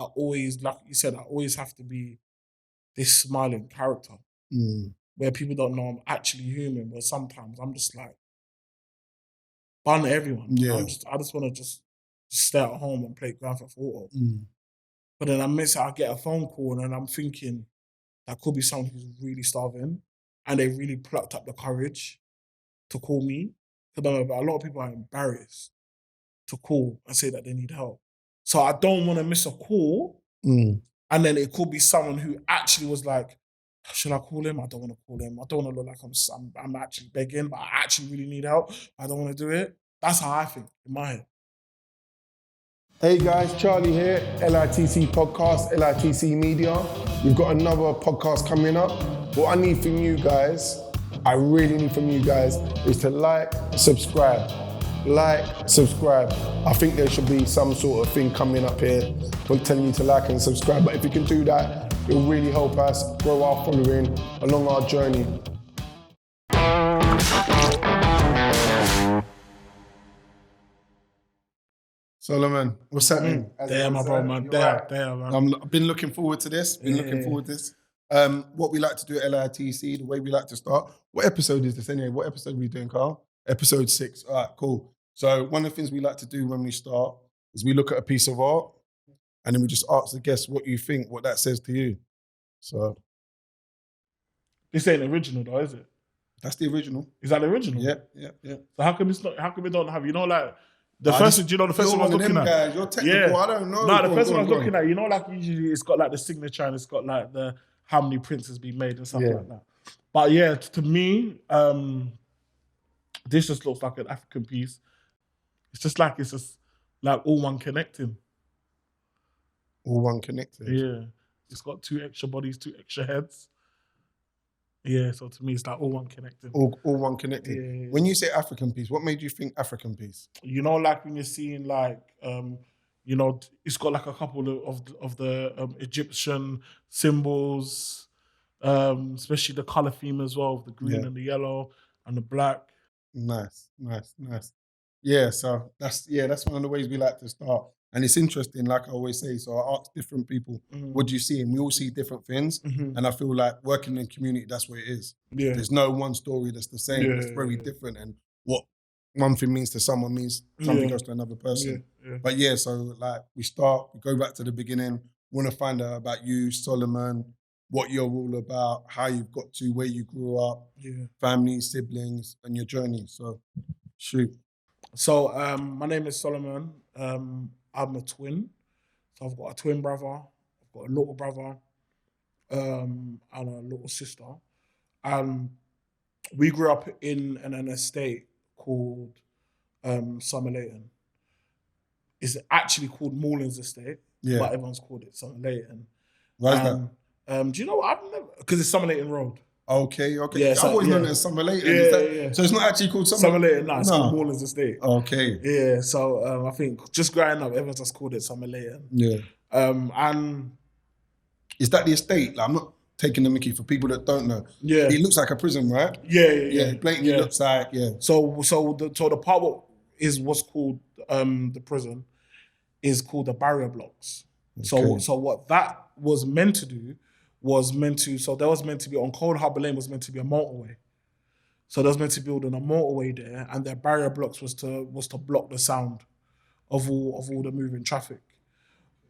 I always, like you said, I always have to be this smiling character where people don't know I'm actually human. Where sometimes I'm just like, bun everyone. Yeah. I just want to just stay at home and play Grand Theft Auto. But then I get a phone call and I'm thinking that could be someone who's really starving and they really plucked up the courage to call me. Because a lot of people are embarrassed to call and say that they need help. So I don't want to miss a call. And then it could be someone who actually was like, should I call him? I don't want to call him. I don't want to look like I'm actually begging, but I actually really need help. I don't want to do it. That's how I think in my head. Hey guys, Charlie here, LITC podcast, LITC Media. We've got another podcast coming up. What I need from you guys, I really need from you guys, is to like, subscribe. Like, subscribe. I think there should be some sort of thing coming up here telling you to like and subscribe. But if you can do that, it'll really help us grow our following along our journey. Solomon, what's happening? Damn, my bro, man. Damn, man. I've been looking forward to this. What we like to do at LITC, the way we like to start. What episode is this anyway? What episode are we doing, Carl? Episode 6. All right, cool. So one of the things we like to do when we start is we look at a piece of art and then we just ask the guests what you think, what that says to you. So this ain't original though, is it? That's the original. Is that the original? Yeah. So how come we don't have, like, the first one, do you know the first one I was looking at? Guys, you're technical, yeah. I don't know. No, the first one I was looking at, like usually it's got like the signature and it's got like the how many prints has been made and stuff like that. But yeah, to me, this just looks like an African piece. It's just like all one connecting. All one connected. Yeah. It's got 2 extra bodies, 2 extra heads. Yeah, so to me, it's like all one connected. All one connected. Yeah. When you say African piece, what made you think African piece? Like when you're seeing like, it's got like a couple of the Egyptian symbols, especially the color theme as well, the green and the yellow and the black. Nice. Yeah, so that's one of the ways we like to start. And it's interesting, like I always say, so I ask different people, what do you see? And we all see different things. And I feel like working in community, that's what it is. Yeah. There's no one story that's the same. Yeah, it's very different. And what one thing means to someone means something else to another person. Yeah. But yeah, so like we go back to the beginning, want to find out about you, Solomon, what you're all about, how you've got to where you grew up, family, siblings, and your journey. So shoot. So my name is Solomon. I'm a twin. So I've got a twin brother, I've got a little brother, and a little sister. We grew up in an estate called Summer Leighton. It's actually called Moorlands Estate, but everyone's called it Summer Leighton. Why is that? Do you know what? Because it's Summer Leighton Road. Okay. Yeah, I've always known it as Summer Leighton. So it's not actually called Summer Leighton, no, it's called Moorlands Estate. Okay. Yeah, so I think just growing up, everyone just called it Summer Leighton. Yeah. And is that the estate? Like, I'm not taking the mickey for people that don't know. Yeah. It looks like a prison, right? Yeah. It blatantly looks like, So the part what's called the prison is called the barrier blocks. Okay. So what that was meant to do so there was meant to be on Cold Harbour Lane was meant to be a motorway. So there was meant to build on a motorway there, and their barrier blocks was to block the sound of all the moving traffic.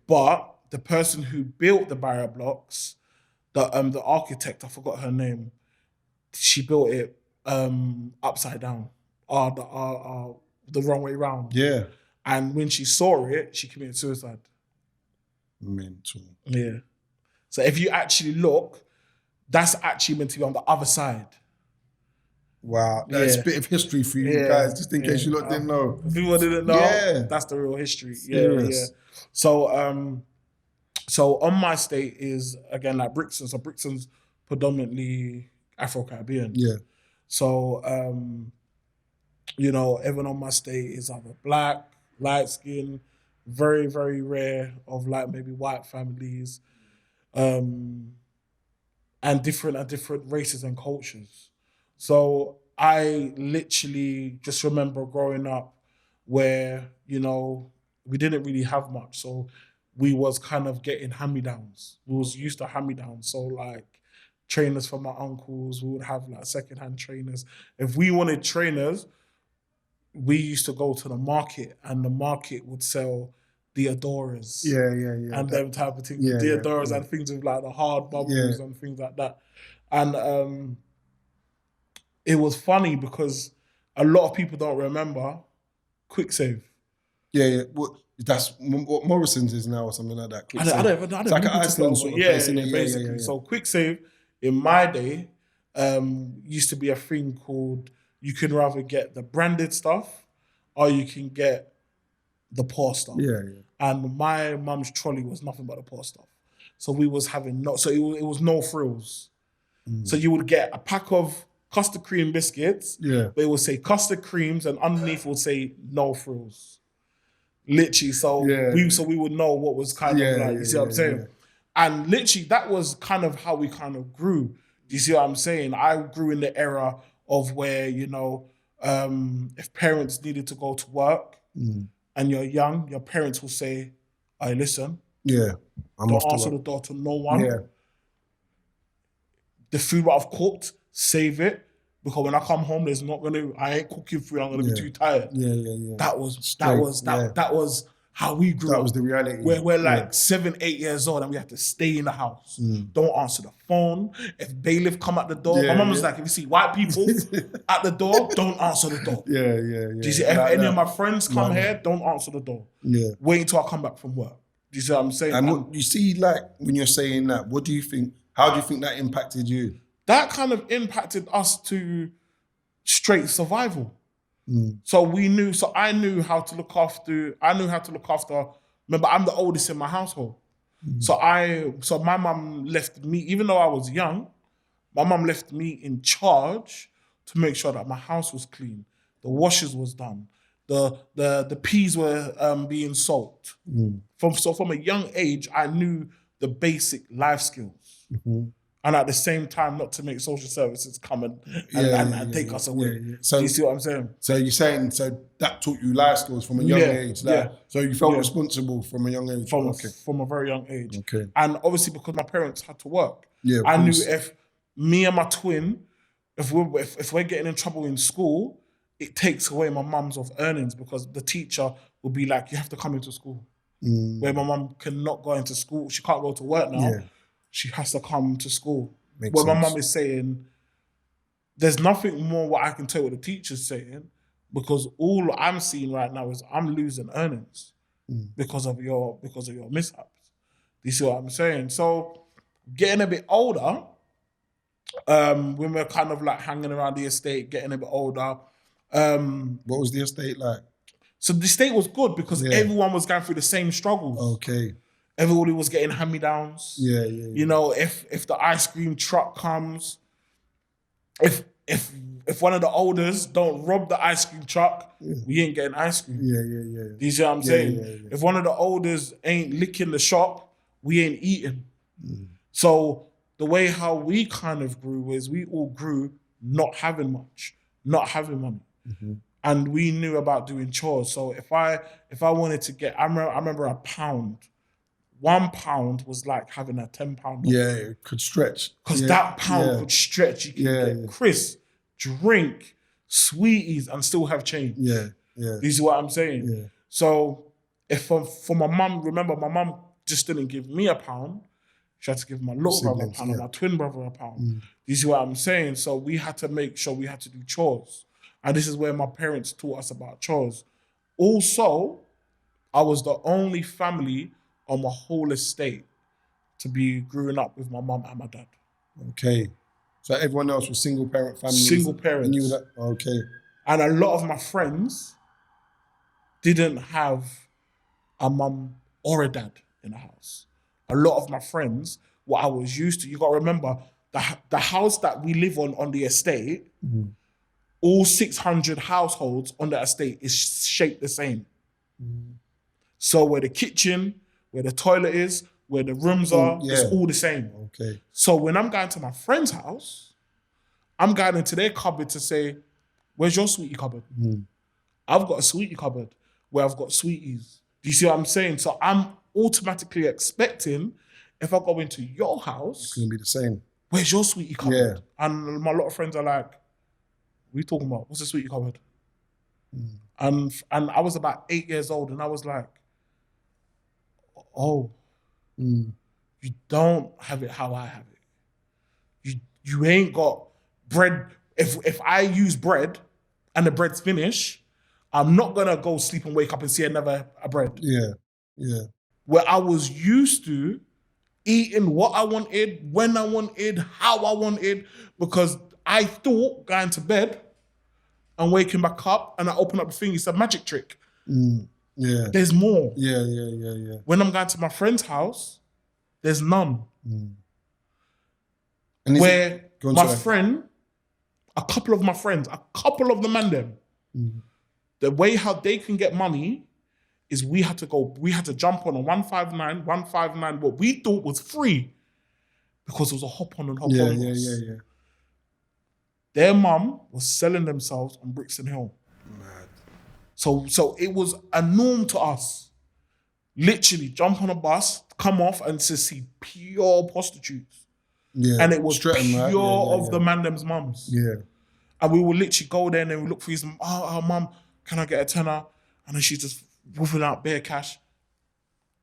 But the person who built the barrier blocks, the architect, I forgot her name, she built it upside down, the wrong way round. Yeah. And when she saw it, she committed suicide. Mental. Yeah. So if you actually look, that's actually meant to be on the other side. Wow, that's a bit of history for you guys, just in case you lot didn't know. People didn't know, that's the real history. Yeah. So on my estate is, again, like Brixton. So Brixton's predominantly Afro-Caribbean. Yeah. So, everyone on my estate is either black, light skin, very, very rare of like maybe white families, and different races and cultures. So I literally just remember growing up where, we didn't really have much. So we was kind of getting hand-me-downs. We was used to hand-me-downs. So like trainers from my uncles, we would have like secondhand trainers. If we wanted trainers, we used to go to the market, and the market would sell Deodoras. And them type of things. Deodoras and things with like the hard bubbles and things like that. And it was funny because a lot of people don't remember Quick Save. What, that's what Morrison's is now or something like that. I don't it's like an Iceland sort of place, isn't it? Basically. So Quick Save, in my day, used to be a thing called, you can rather get the branded stuff or you can get the poor stuff. And my mum's trolley was nothing but the poor stuff. So we was having it was no frills. So you would get a pack of custard cream biscuits, but it would say custard creams and underneath would say no frills. Literally, so we would know what was kind of like, you see what I'm saying? And literally that was kind of how we kind of grew. You see what I'm saying? I grew in the era of where, you know, if parents needed to go to work and you're young, your parents will say, "Hey, listen, don't answer the door to no one. The food that I've cooked, save it, because when I come home, I ain't cooking food, I'm gonna be too tired." That was how we grew up. That was the reality. We're like 7, 8 years old and we have to stay in the house. Don't answer the phone. If bailiff come at the door, my mum was like, if you see white people at the door, don't answer the door. Do you see, if any of my friends come here, don't answer the door. Wait until I come back from work. Do you see what I'm saying? And what you see, like, when you're saying that, what do you think, how do you think that impacted you? That kind of impacted us to straight survival. So I knew how to look after, remember, I'm the oldest in my household. So my mum left me, even though I was young, my mum left me in charge to make sure that my house was clean, the washers was done, the peas were being soaked. From a young age, I knew the basic life skills. And at the same time, not to make social services come and take us away. So you see what I'm saying? So you're saying, so that taught you life skills from a young age? So you felt responsible from a young age? From a very young age. Okay. And obviously because my parents had to work. I knew if me and my twin, if we're getting in trouble in school, it takes away my mum's of earnings, because the teacher will be like, you have to come into school. Where my mum cannot go into school. She can't go to work now. She has to come to school. My mum is saying, there's nothing more what I can tell what the teacher's saying, because all I'm seeing right now is I'm losing earnings because of your mishaps. Do you see what I'm saying? So getting a bit older, when we're kind of like hanging around the estate, getting a bit older. What was the estate like? So the estate was good because everyone was going through the same struggles. Okay. Everybody was getting hand-me-downs. You know, if the ice cream truck comes, if one of the elders don't rob the ice cream truck, we ain't getting ice cream. Do you see what I'm saying? If one of the elders ain't licking the shop, we ain't eating. So the way how we kind of grew is we all grew not having much, not having money. And we knew about doing chores. So if I wanted to get, I remember a pound. £1 was like having a £10. It could stretch. Because that pound could stretch. You can get crisp, drink, sweeties, and still have change. This is what I'm saying. So if for my mum, remember my mum just didn't give me £1. She had to give my little brother £1 and my twin brother £1. This is what I'm saying. So we had to make sure we had to do chores. And this is where my parents taught us about chores. Also, I was the only family on my whole estate to be growing up with my mum and my dad. Okay. So everyone else was single parent families? Single parents. And you were that? Okay. And a lot of my friends didn't have a mum or a dad in the house. A lot of my friends, what I was used to, you got to remember, the house that we live on the estate, all 600 households on the estate is shaped the same. So where the kitchen, where the toilet is, where the rooms are, it's all the same. Okay. So when I'm going to my friend's house, I'm going into their cupboard to say, where's your sweetie cupboard? I've got a sweetie cupboard where I've got sweeties. Do you see what I'm saying? So automatically expecting if I go into your house, It's gonna be the same. Where's your sweetie cupboard? Yeah. And a lot of friends are like, what are you talking about? What's the sweetie cupboard? And I was about 8 years old, and I was like, oh, you don't have it how I have it. You ain't got bread. If I use bread and the bread's finished, I'm not gonna go sleep and wake up and see another bread. Yeah, yeah. Where I was used to eating what I wanted, when I wanted, how I wanted, because I thought going to bed and waking back up and I open up the thing, it's a magic trick. Yeah. There's more. Yeah. When I'm going to my friend's house, there's none. And where my friend, a couple of the man them, the way how they can get money is we had to jump on a 159, what we thought was free because it was a hop on and hop on. Yeah. Their mum was selling themselves on Brixton Hill. Mad. So it was a norm to us. Literally jump on a bus, come off and to see pure prostitutes. Yeah. And it was Streatham, right? pure of the man them's mums. Yeah. And we would literally go there and then we look for his mum, can I get a tenner? And then she's just woofing out bare cash,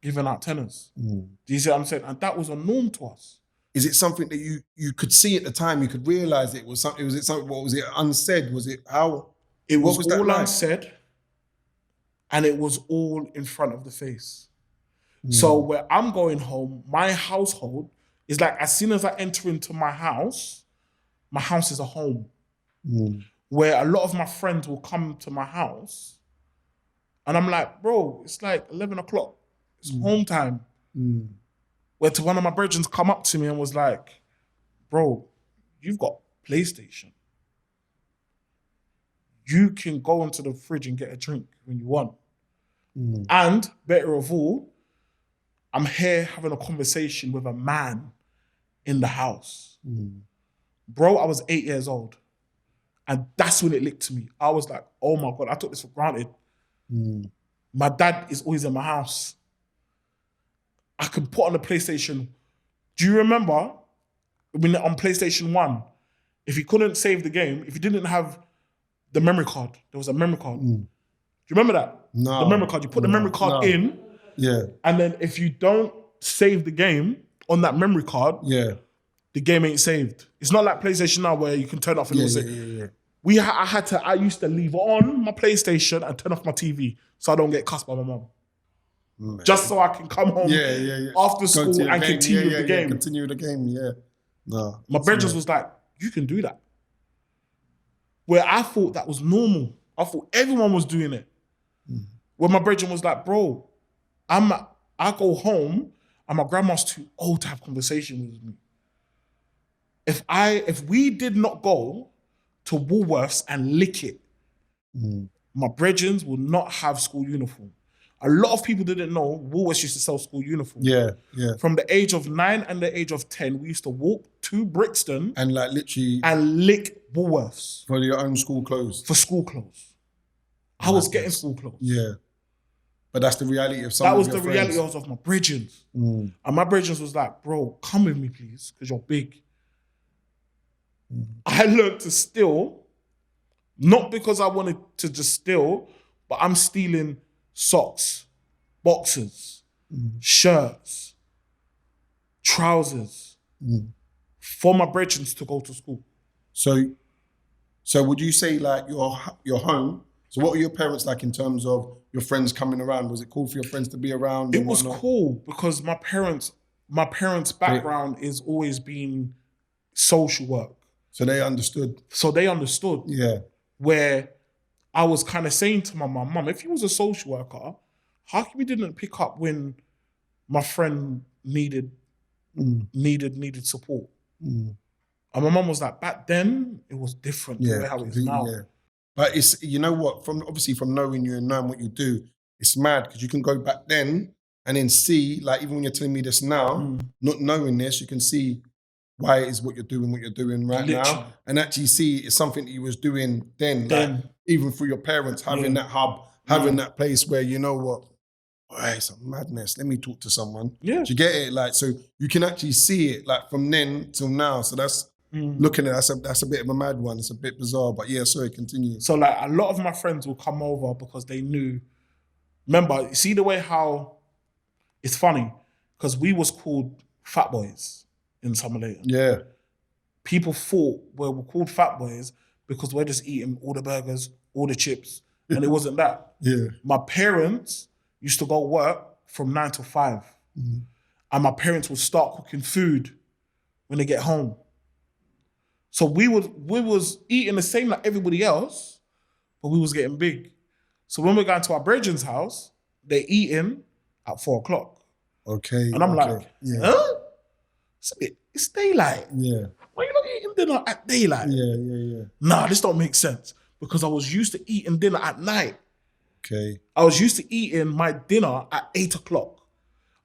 giving out tenors. Do you see what I'm saying? And that was a norm to us. Is it something that you could see at the time? You could realize it was something. Was it something? What was it? Unsaid? Was it how? It was that all like? unsaid, and it was all in front of the face. So where I'm going home, my household is like as soon as I enter into my house is a home. Where a lot of my friends will come to my house, and I'm like, bro, it's like 11 o'clock. It's home time. Where to one of my brethren come up to me and was like, bro, you've got PlayStation. You can go into the fridge and get a drink when you want. And better of all, I'm here having a conversation with a man in the house. Bro, I was 8 years old. And that's when it licked to me. I was like, oh my God, I took this for granted. My dad is always in my house. I could put on the PlayStation. Do you remember when on PlayStation 1, if you couldn't save the game, if you didn't have the memory card, there was a memory card. Do you remember that? No. The memory card. You put the memory card in. Yeah. And then if you don't save the game on that memory card, the game ain't saved. It's not like PlayStation now where you can turn off and it'll save. I used to leave on my PlayStation and turn off my TV so I don't get cussed by my mum. Just so I can come home after school and continue the game. Continue the game, No. My brothers was like, you can do that. Where I thought that was normal. I thought everyone was doing it. Where my brethren was like, bro, I go home and my grandma's too old to have conversations with me. If we did not go to Woolworths and lick it, my brethren will not have school uniform. A lot of people didn't know Woolworths used to sell school uniform. Yeah. From the age of 9 and the age of 10, we used to walk to Brixton and like literally and lick Woolworths for your own school clothes. For school clothes. I was getting school clothes. Yeah. But that's the reality of some That of was your the friends. reality of my brethren. And my brethren was like, bro, come with me, please, because you're big. I learned to steal, not because I wanted to just steal, but I'm stealing socks, boxers, shirts, trousers for my brethren to go to school. So would you say like your home? So what were your parents like in terms of your friends coming around? Was it cool for your friends to be around? It was cool because my parents' background is always been social work. So they understood. Yeah. Where I was kind of saying to my mum, if you was a social worker, how come you didn't pick up when my friend needed support? And my mum was like, back then it was different to how it is now. Yeah. But it's, you know what, from knowing you and knowing what you do, it's mad because you can go back then and then see, like even when you're telling me this now, not knowing this, you can see why it is what you're doing right now. And actually see it's something that you was doing then. Like, even through your parents, having that hub, having that place where, you know what, it's a madness. Let me talk to someone. Yeah. Do you get it? Like, so you can actually see it like from then till now. So that's looking at that's a bit of a mad one. It's a bit bizarre, but yeah, sorry, continue. So like a lot of my friends will come over because they knew. Remember, see the way how it's funny because we was called fat boys in Summer Leighton. Yeah. People thought we were called fat boys because we're just eating all the burgers, all the chips, and it wasn't that. Yeah. My parents used to go work from 9 to 5. And my parents would start cooking food when they get home. So we was eating the same like everybody else, but we was getting big. So when we're going to our brethren's house, they're eating at 4 o'clock. Okay. And I'm like, huh? It's daylight. Yeah. Why are you not eating dinner at daylight? Yeah. Nah, this don't make sense. Because I was used to eating dinner at night. Okay. I was used to eating my dinner at 8 o'clock.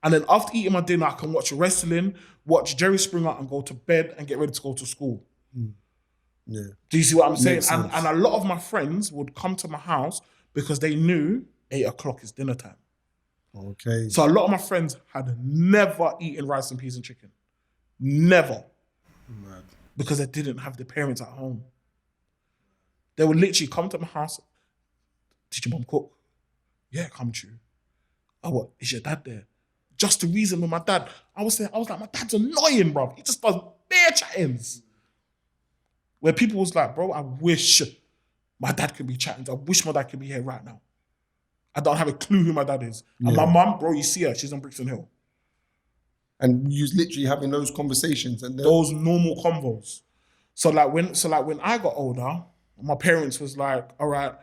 And then after eating my dinner, I can watch wrestling, watch Jerry Springer and go to bed and get ready to go to school. Yeah. Do you see what I'm saying? Makes And, sense. and a lot of my friends would come to my house because they knew 8 o'clock is dinner time. Okay. So a lot of my friends had never eaten rice and peas and chicken. Never. Mad. Because they didn't have their parents at home. They would literally come to my house. Did your mum cook? Yeah, come true. Oh, what? Is your dad there? Just the reason with my dad. I was like, my dad's annoying, bro. He just does bare chattings. Where people was like, bro, I wish my dad could be chatting. I wish my dad could be here right now. I don't have a clue who my dad is. And my mum, bro, you see her, she's on Brixton Hill. And you was literally having those conversations and those normal convos. So like when I got older, my parents was like, all right,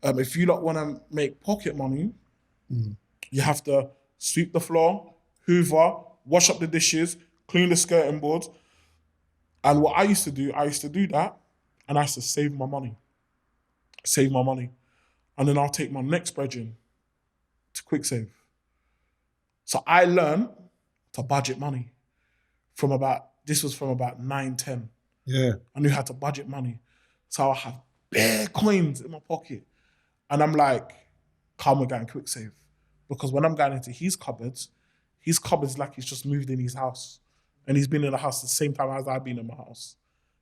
if you lot want to make pocket money, you have to sweep the floor, hoover, wash up the dishes, clean the skirting boards. And what I used to do that, and I used to save my money. And then I'll take my next brethren to quick save. So I learned to budget money from about 9, 10. Yeah. I knew how to budget money. So I have bare coins in my pocket. And I'm like, come, we're going quick save. Because when I'm going into his cupboards like he's just moved in his house. And he's been in the house the same time as I've been in my house.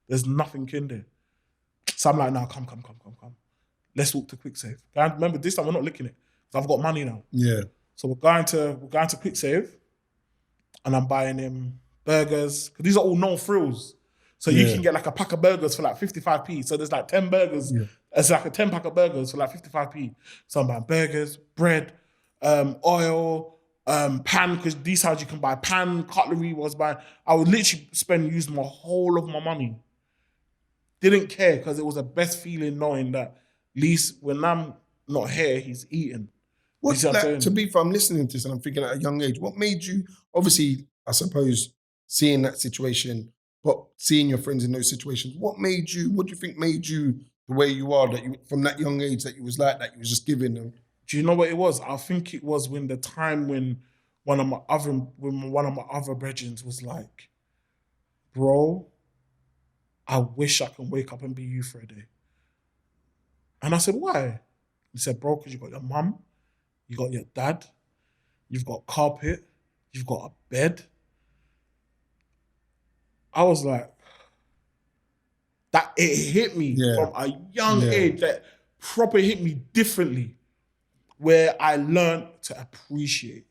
There's nothing in there. So I'm like, no, come. Let's walk to quick save. Remember, this time we're not licking it. So I've got money now. Yeah. So we're going to quick save. And I'm buying him burgers. Because these are all no frills. So you can get like a pack of burgers for like 55p. So there's like 10 burgers. Yeah. It's like a 10 pack of burgers for like 55p. So I'm buying burgers, bread, oil, pan, because these houses you can buy pan, cutlery was buying. I would literally use my whole of my money. Didn't care because it was the best feeling knowing that at least when I'm not here, he's eating. What to be fair, I'm listening to this and I'm thinking at a young age, what made you, obviously, I suppose, seeing that situation, but seeing your friends in those situations, what do you think made you the way you are, that you, from that young age, that you was like that, you was just giving them? Do you know what it was? I think it was when one of my other brethren was like, bro, I wish I can wake up and be you for a day. And I said, why? He said, bro, because you got your mum, you got your dad, you've got carpet, you've got a bed. I was like, that it hit me from a young age, that proper hit me differently, where I learned to appreciate.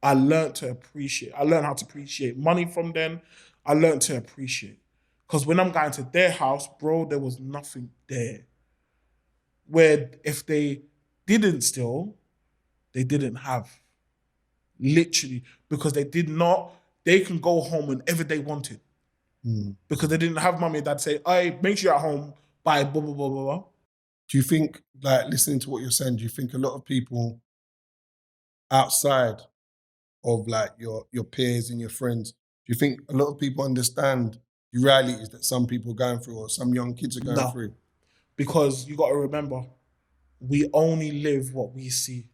I learned how to appreciate money from them. I learned to appreciate. Because when I'm going to their house, bro, there was nothing there. Where if they didn't steal, they didn't have. Literally. Because they can go home whenever they wanted. Because they didn't have mommy and dad say, hey, make sure you're at home, buy blah, blah, blah, blah, blah. Do you think, like, listening to what you're saying, do you think a lot of people outside of like your peers and your friends, do you think a lot of people understand the realities that some people are going through or some young kids are going through? Because you got to remember, we only live what we see.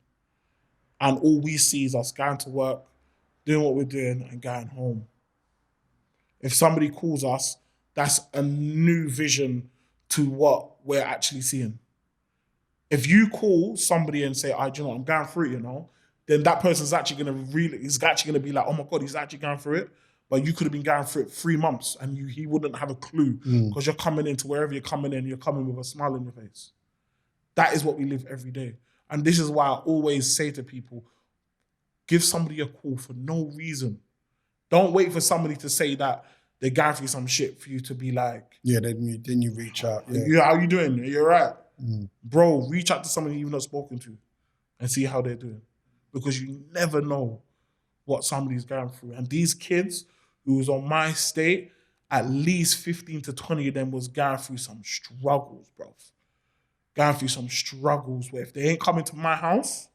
And all we see is us going to work, doing what we're doing and going home. If somebody calls us, that's a new vision to what we're actually seeing. If you call somebody and say, do you know what, I'm going through it, then that person's actually going to be like, oh my God, he's actually going through it. But you could have been going through it 3 months and he wouldn't have a clue because you're coming into wherever you're coming in, you're coming with a smile on your face. That is what we live every day. And this is why I always say to people, give somebody a call for no reason. Don't wait for somebody to say that they're going through some shit for you to be like... Yeah, then you reach out. Yeah. How you doing? You're right. Bro, reach out to somebody you've not spoken to and see how they're doing. Because you never know what somebody's going through. And these kids who was on my state, at least 15 to 20 of them was going through some struggles, bro. Going through some struggles where if they ain't coming to my house,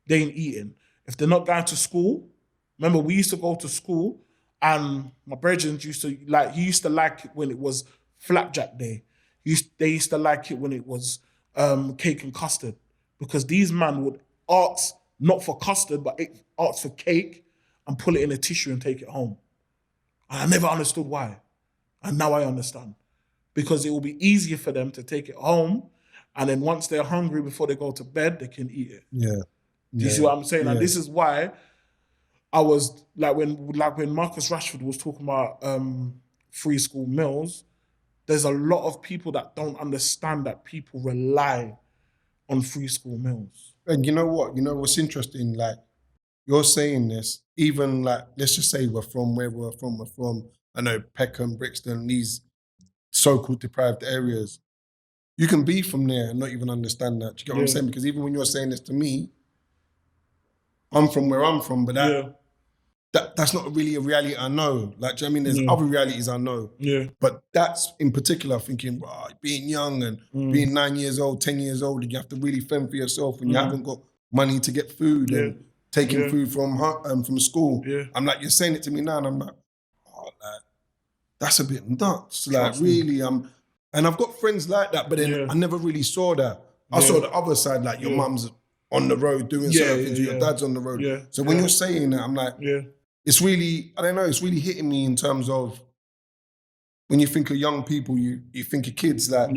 they ain't eating. If they're not going to school, remember we used to go to school and my brethren used to like it when it was flapjack day. They used to like it when it was cake and custard because these men would ask not for custard, but ask for cake and pull it in a tissue and take it home. And I never understood why. And now I understand. Because it will be easier for them to take it home and then once they're hungry before they go to bed, they can eat it. Yeah. Do you see what I'm saying? And this is why I was when Marcus Rashford was talking about free school meals, there's a lot of people that don't understand that people rely on free school meals. And you know what? You know what's interesting? Like, you're saying this, even like, let's just say we're from where we're from, I know, Peckham, Brixton, these so-called deprived areas. You can be from there and not even understand that. Do you get what I'm saying? Because even when you're saying this to me, I'm from where I'm from, but that's not really a reality I know. Like, do you know what I mean? There's other realities I know. Yeah. But that's in particular thinking, being young and being 9 years old, 10 years old, and you have to really fend for yourself when you haven't got money to get food and taking food from school. Yeah. I'm like, you're saying it to me now, and I'm like, that's a bit nuts. Like, really, and I've got friends like that, but then I never really saw that. I saw the other side, like your mum's on the road doing certain things, your dad's on the road. Yeah. So when you're saying that, I'm like, it's really, I don't know, it's really hitting me in terms of when you think of young people, you think of kids, like,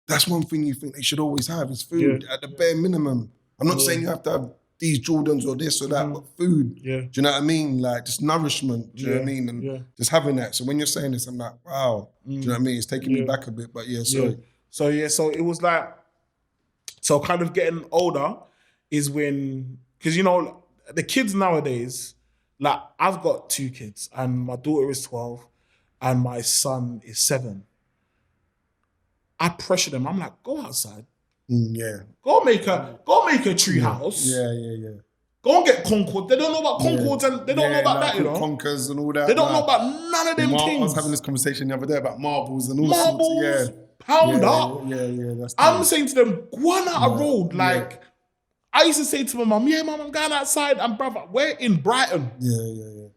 that's one thing you think they should always have is food at the bare minimum. I'm not saying you have to have these Jordans or this or that, but food. Yeah. Do you know what I mean? Like, just nourishment. Do you know what I mean? And just having that. So when you're saying this, I'm like, wow. Do you know what I mean? It's taking me back a bit, but sorry. So it was like, so kind of getting older is when, because, you know, the kids nowadays, like, I've got 2 kids and my daughter is 12 and my son is 7. I pressure them. I'm like, go outside. Go make a tree house. Yeah. Go and get Concord. They don't know about Concords and they don't know about that, you know. Conkers and all that. They don't know about none of them things. I was having this conversation the other day about marbles and all sorts. Pound up. That's I'm saying to them, go on out a road. Like, I used to say to my mum, mum, I'm going outside. And brother, we're in Brighton. Yeah.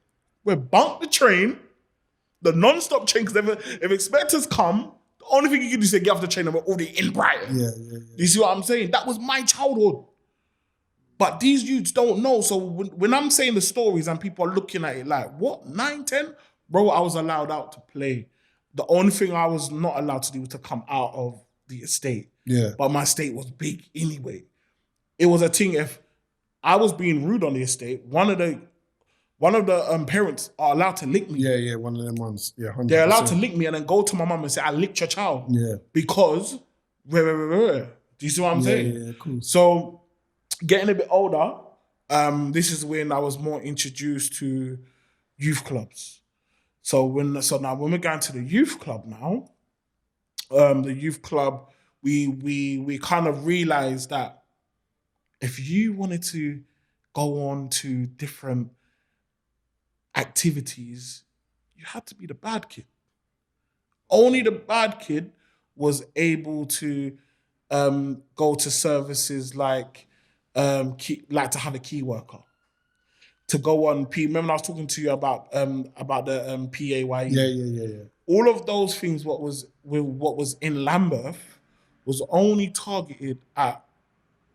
We bunked the train, the non-stop train, because if inspectors come, the only thing you can do is say, get off the train and we're already in Brighton. Yeah. You see what I'm saying? That was my childhood. But these youths don't know. So when I'm saying the stories and people are looking at it like, what, 9, 10? Bro, I was allowed out to play. The only thing I was not allowed to do was to come out of the estate. Yeah. But my estate was big anyway. It was a thing if I was being rude on the estate, one of the parents are allowed to lick me. Yeah, one of them ones. Yeah, 100%. They're allowed to lick me and then go to my mum and say, I licked your child. Yeah. Because, do you see what I'm saying? Yeah, cool. So, getting a bit older, this is when I was more introduced to youth clubs. So now when we're going to the youth club now, the youth club, we kind of realized that if you wanted to go on to different activities, you had to be the bad kid. Only the bad kid was able to go to services like to have a key worker, to go on remember I was talking to you about the PAYE. Yeah. All of those things, what was in Lambeth was only targeted at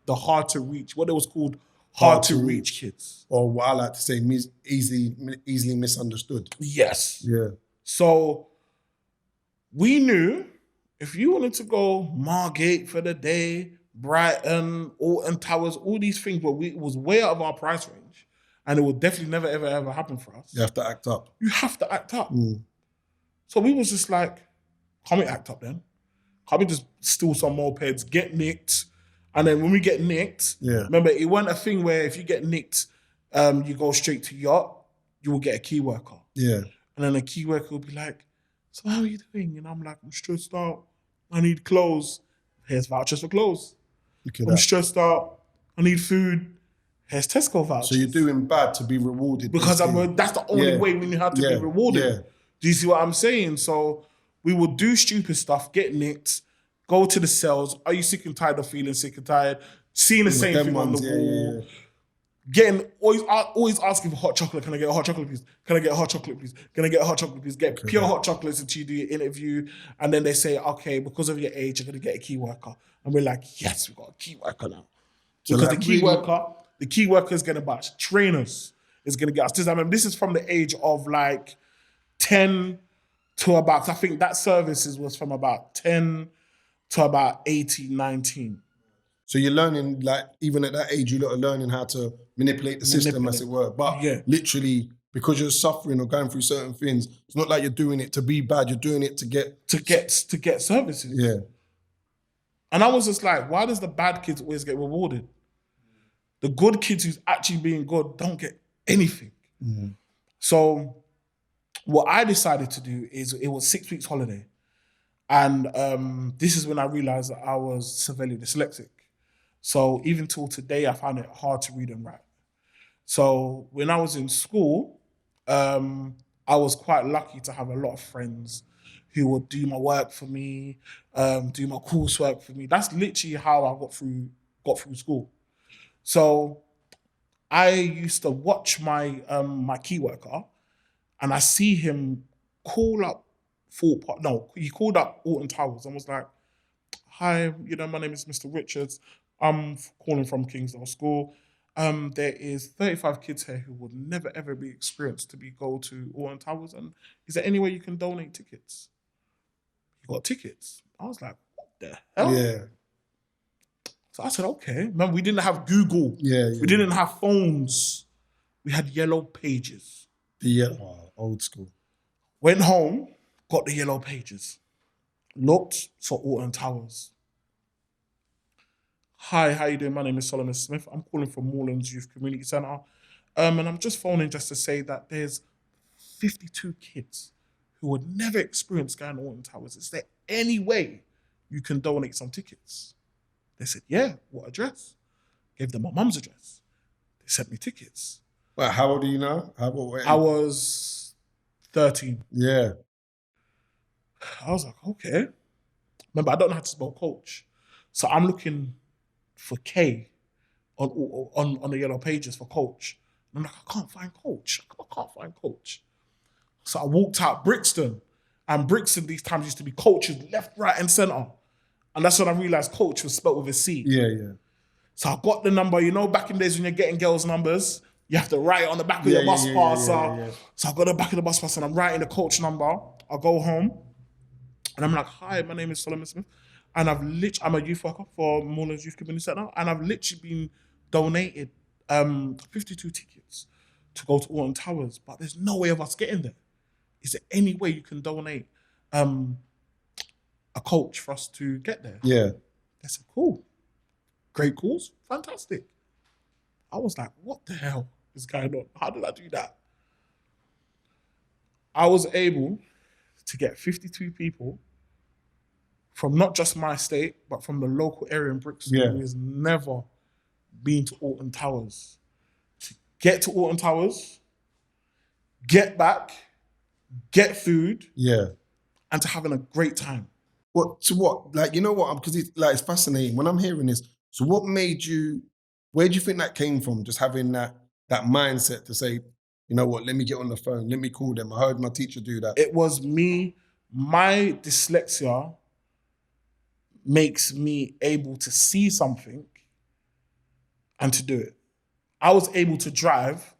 the hard to reach, what it was called hard to reach kids. Or what I like to say, easily misunderstood. Yes. Yeah. So we knew if you wanted to go Margate for the day, Brighton, Alton Towers, all these things where it was way out of our price range, and it would definitely never, ever, ever happen for us. You have to act up. You have to act up. So we was just like, can't we act up then? Can't we just steal some mopeds, get nicked? And then when we get nicked, remember, it wasn't a thing where if you get nicked, you go straight to yacht, you will get a key worker. Yeah. And then the key worker will be like, so how are you doing? And I'm like, I'm stressed out. I need clothes. Here's vouchers for clothes. I'm stressed out. I need food. Here's Tesco vouchers. So you're doing bad to be rewarded. Because that's the only way we knew how to be rewarded. Yeah. Do you see what I'm saying? So we would do stupid stuff, get nicked, go to the cells. Are you sick and tired of feeling sick and tired? Seeing the same thing on the wall. Getting always asking for hot chocolate. Can I get a hot chocolate, please? Can I get a hot chocolate, please? Can I get a hot chocolate, please? Get pure hot chocolates until you do your interview. And then they say, okay, because of your age, you're going to get a key worker. And we're like, yes, we've got a key worker now. So because the key worker is going to buy us trainers. Is going to get us. I remember this is from the age of like 10 to about, I think that services was from about 10 to about 18, 19. So you're learning, like, even at that age, you're learning how to manipulate the system, as it were. But literally, because you're suffering or going through certain things, it's not like you're doing it to be bad. You're doing it to get services. Yeah. And I was just like, why does the bad kids always get rewarded? The good kids who's actually being good don't get anything. So what I decided to do is, it was 6 weeks holiday. And this is when I realized that I was severely dyslexic. So even till today, I found it hard to read and write. So when I was in school, I was quite lucky to have a lot of friends who would do my work for me, do my coursework for me. That's literally how I got through school. So I used to watch my my key worker, and I see him call up he called up Alton Towers and was like, hi, my name is Mr. Richards. I'm calling from Kingsdale School. There is 35 kids here who would never, ever be experienced to go to Alton Towers. And is there any way you can donate tickets? You got tickets? I was like, what the hell? Yeah. So I said, okay. Remember, we didn't have Google. We didn't have phones. We had yellow pages. Old school. Went home, got the yellow pages. Looked, saw Alton Towers. Hi, how you doing? My name is Solomon Smith. I'm calling from Moorlands Youth Community Centre. And I'm just phoning just to say that there's 52 kids who would never experience going to Alton Towers. Is there any way you can donate some tickets? They said, yeah, what address? Gave them my mum's address. They sent me tickets. Well, how old are you now? I was 13. Yeah. I was like, okay. Remember, I don't know how to spell coach. So I'm looking for K on the yellow pages for coach. And I'm like, I can't find coach. So I walked out Brixton. And Brixton these times used to be coaches left, right, and centre. And that's when I realised coach was spelled with a C. Yeah. So I got the number. Back in the days when you're getting girls' numbers, you have to write it on the back of your bus pass. So I got the back of the bus pass and I'm writing the coach number. I go home and I'm like, hi, my name is Solomon Smith. And I'm a youth worker for Moorlands Youth Community Centre. And I've literally been donated 52 tickets to go to Alton Towers. But there's no way of us getting there. Is there any way you can donate a coach for us to get there? Yeah. They said, cool. Great calls. Fantastic. I was like, what the hell is going on? How did I do that? I was able to get 52 people from not just my state, but from the local area in Brixton who has never been to Alton Towers. To get to Alton Towers, get back, get food, and to having a great time. Like, you know what? Because it's fascinating. When I'm hearing this, so what made you, where do you think that came from? Just having that mindset to say, you know what, let me get on the phone, let me call them. I heard my teacher do that. It was me, my dyslexia makes me able to see something and to do it. I was able to drive,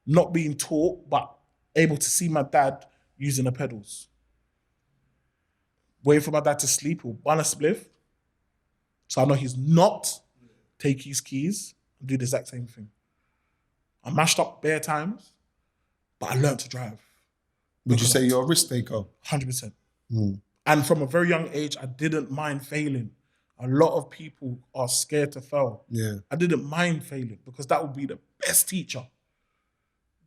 not being taught, but able to see my dad using the pedals. Waiting for my dad to sleep, he'll bun a spliff, So I know he's not take his keys and do the exact same thing. I mashed up bare times, but I learned to drive. Would you say you're a risk taker? 100%. And from a very young age, I didn't mind failing. A lot of people are scared to fail. Yeah. I didn't mind failing because that would be the best teacher.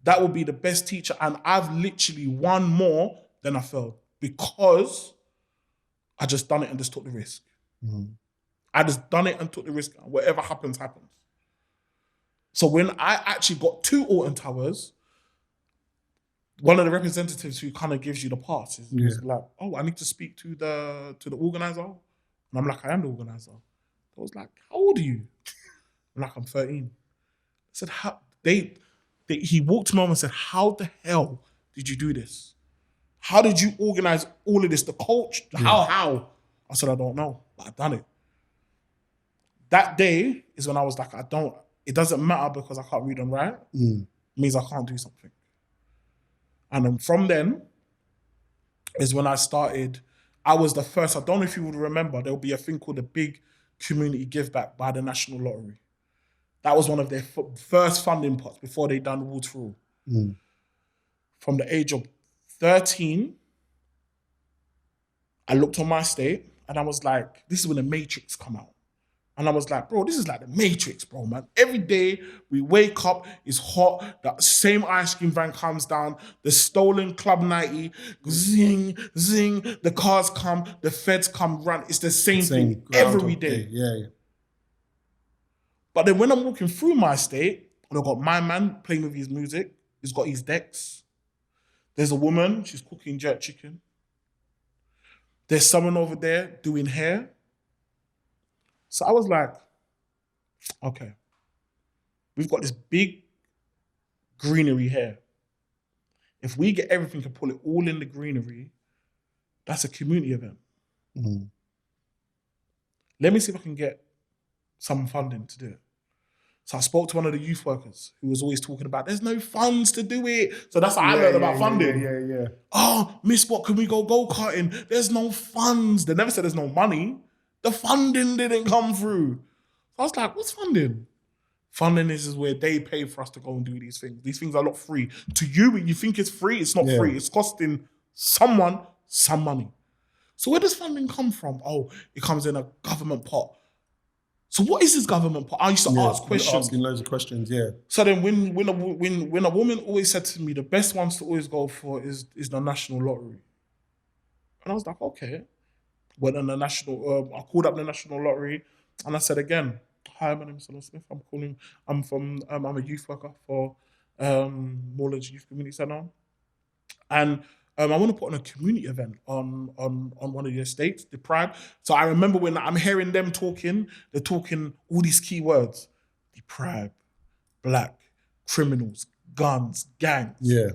That would be the best teacher. And I've literally won more than I failed because I just done it and just took the risk. I just done it and took the risk. Whatever happens, happens. So when I actually got 2 Alton Towers, one of the representatives who kind of gives you the pass is like, oh, I need to speak to the organizer. And I'm like, I am the organizer. I was like, how old are you? I'm like, I'm 13. I said, how? He walked to me and said, how the hell did you do this? How did you organize all of this? The coach, how? I said, I don't know, but I've done it. That day is when I was like, it doesn't matter because I can't read and write. It means I can't do something. And then from then is when I started. I was the first, I don't know if you would remember, there'll be a thing called the Big Community Give Back by the National Lottery. That was one of their first funding pots before they done Wall to Rule. From the age of 13, I looked on my state and I was like, this is when the Matrix come out. And I was like, bro, this is like the Matrix, bro, man. Every day we wake up, it's hot, the same ice cream van comes down, the stolen Club 90, zing, zing, the cars come, the feds come, run. It's the same thing every day. Yeah. But then when I'm walking through my estate, and I've got my man playing with his music, he's got his decks. There's a woman, she's cooking jerk chicken. There's someone over there doing hair. So I was like, okay, we've got this big greenery here. If we get everything and pull it all in the greenery, that's a community event. Let me see if I can get some funding to do it. So I spoke to one of the youth workers who was always talking about, there's no funds to do it. So that's how I learned about funding. Yeah. Oh, miss, what, can we go go-karting? There's no funds. They never said there's no money. The funding didn't come through. I was like, what's funding? Funding is where they pay for us to go and do these things. These things are not free. To you, you think it's free, it's not free. It's costing someone some money. So where does funding come from? Oh, it comes in a government pot. So what is this government pot? I used to ask questions. Asking loads of questions, yeah. So then when a woman always said to me, the best ones to always go for is the National Lottery. And I was like, okay. Went on the national, I called up the National Lottery and I said again, hi, my name is Solomon Smith. I'm a youth worker for Morelands Youth Community Centre. And I want to put on a community event on one of your estates, the Pride. So I remember when I'm hearing them talking, they're talking all these key words. The Pride, black, criminals, guns, gangs. Yeah.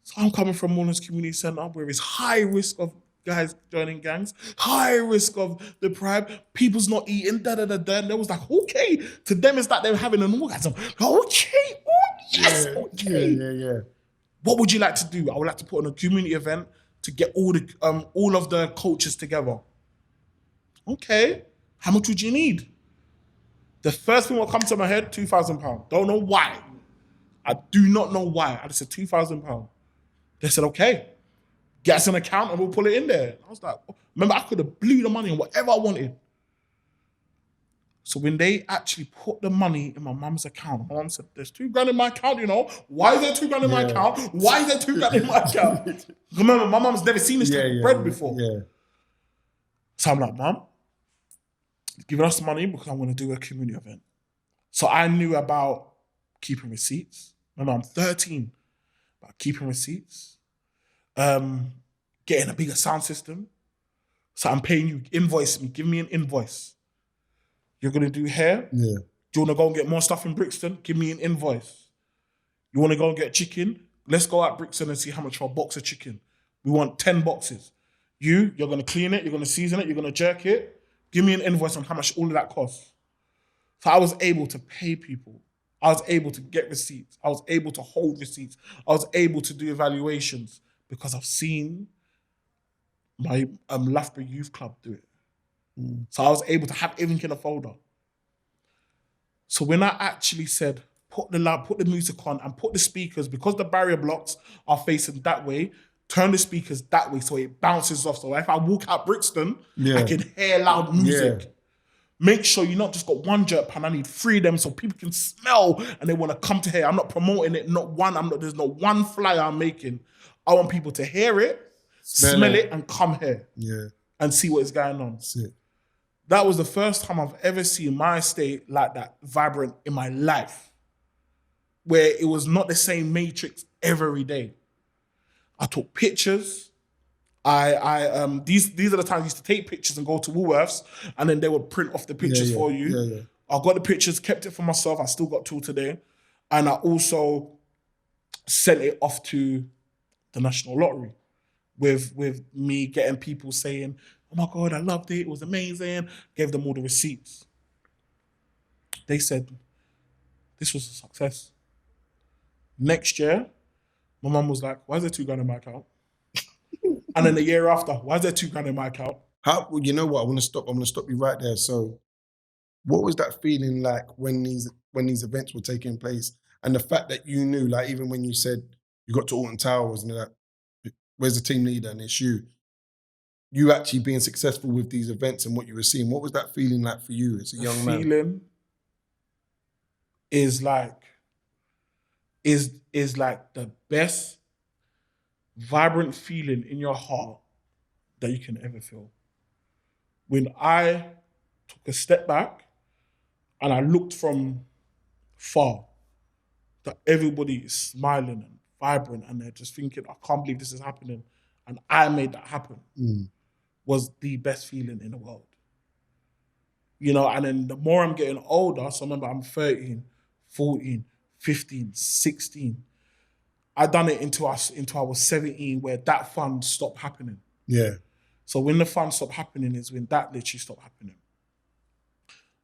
So I'm coming from Morelands Community Centre where it's high risk of guys joining gangs, high risk of the pride, people's not eating, And they was like, okay. To them, it's like they're having an orgasm. Okay, oh yes, okay. Yeah. What would you like to do? I would like to put on a community event to get all of the coaches together. Okay, how much would you need? The first thing that comes to my head, £2,000. Don't know why. I do not know why. I just said £2,000. They said, okay. Get us an account and we'll pull it in there. I was like, remember, I could have blew the money on whatever I wanted. So when they actually put the money in my mum's account, my mum said, there's £2,000 in my account, you know? Why is there £2,000 in my account? Why is there £2,000 in my account? Remember, my mum's never seen this type of bread before. Yeah. So I'm like, Mum, give us money because I'm going to do a community event. So I knew about keeping receipts. Remember, I'm 13, about keeping receipts. Getting a bigger sound system. So I'm paying you, invoice me, give me an invoice. You're gonna do hair? Yeah. Do you wanna go and get more stuff in Brixton? Give me an invoice. You wanna go and get chicken? Let's go out Brixton and see how much for a box of chicken. We want 10 boxes. You're gonna clean it, you're gonna season it, you're gonna jerk it. Give me an invoice on how much all of that costs. So I was able to pay people. I was able to get receipts. I was able to hold receipts. I was able to do evaluations. Because I've seen my Loughborough Youth Club do it. So I was able to have everything in a folder. So when I actually said, put the music on and put the speakers, because the barrier blocks are facing that way, turn the speakers that way so it bounces off. So if I walk out Brixton, I can hear loud music. Yeah. Make sure you not just got one jerk pan. I need 3 of them so people can smell and they want to come to here. I'm not promoting it. There's not one flyer I'm making. I want people to hear it, smell it, and come here. Yeah. And see what is going on. That's it. That was the first time I've ever seen my estate like that, vibrant in my life, where it was not the same matrix every day. I took pictures. These are the times I used to take pictures and go to Woolworths, and then they would print off the pictures for you. Yeah. I got the pictures, kept it for myself. I still got 2 today, and I also sent it off to the National Lottery with me getting people saying, "Oh my God, I loved it. It was amazing." Gave them all the receipts. They said this was a success. Next year, my mum was like, "Why is there 2 grand in my account?" And then the year after, "Why is there 2 grand in my account?" Well, you know what? I'm gonna stop you right there. So, what was that feeling like when these events were taking place, and the fact that you knew, like, even when you said you got to Alton Towers and that, where's the team leader and it's you actually being successful with these events and what you were seeing? What was that feeling like for you as a young man? Feeling is like the best vibrant feeling in your heart that you can ever feel. When I took a step back and I looked from far, that everybody is smiling and vibrant and they're just thinking, I can't believe this is happening. And I made that happen, was the best feeling in the world. You know, and then the more I'm getting older, so remember I'm 13, 14, 15, 16. I done it until I was 17, where that fun stopped happening. Yeah. So when the fun stopped happening is when that literally stopped happening.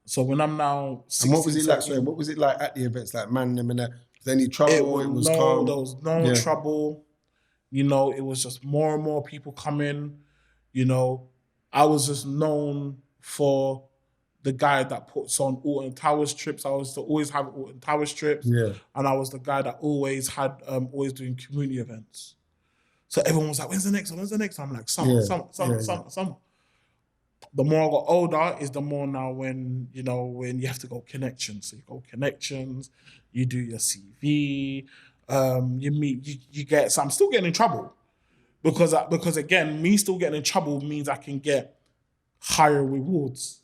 So when I'm now 16, and what was it like? 17, Sorry, what was it like at the events? Like, man, was there any trouble? It was calm. There was no trouble. You know, it was just more and more people coming. You know, I was just known for the guy that puts on Alton Towers trips. I was to always have Alton Towers trips. Yeah. And I was the guy that always had, always doing community events. So everyone was like, when's the next one? When's the next one? I'm like, summer. The more I got older is the more now when you have to go connections. So you go connections, you do your CV, you get, so I'm still getting in trouble because again, me still getting in trouble means I can get higher rewards.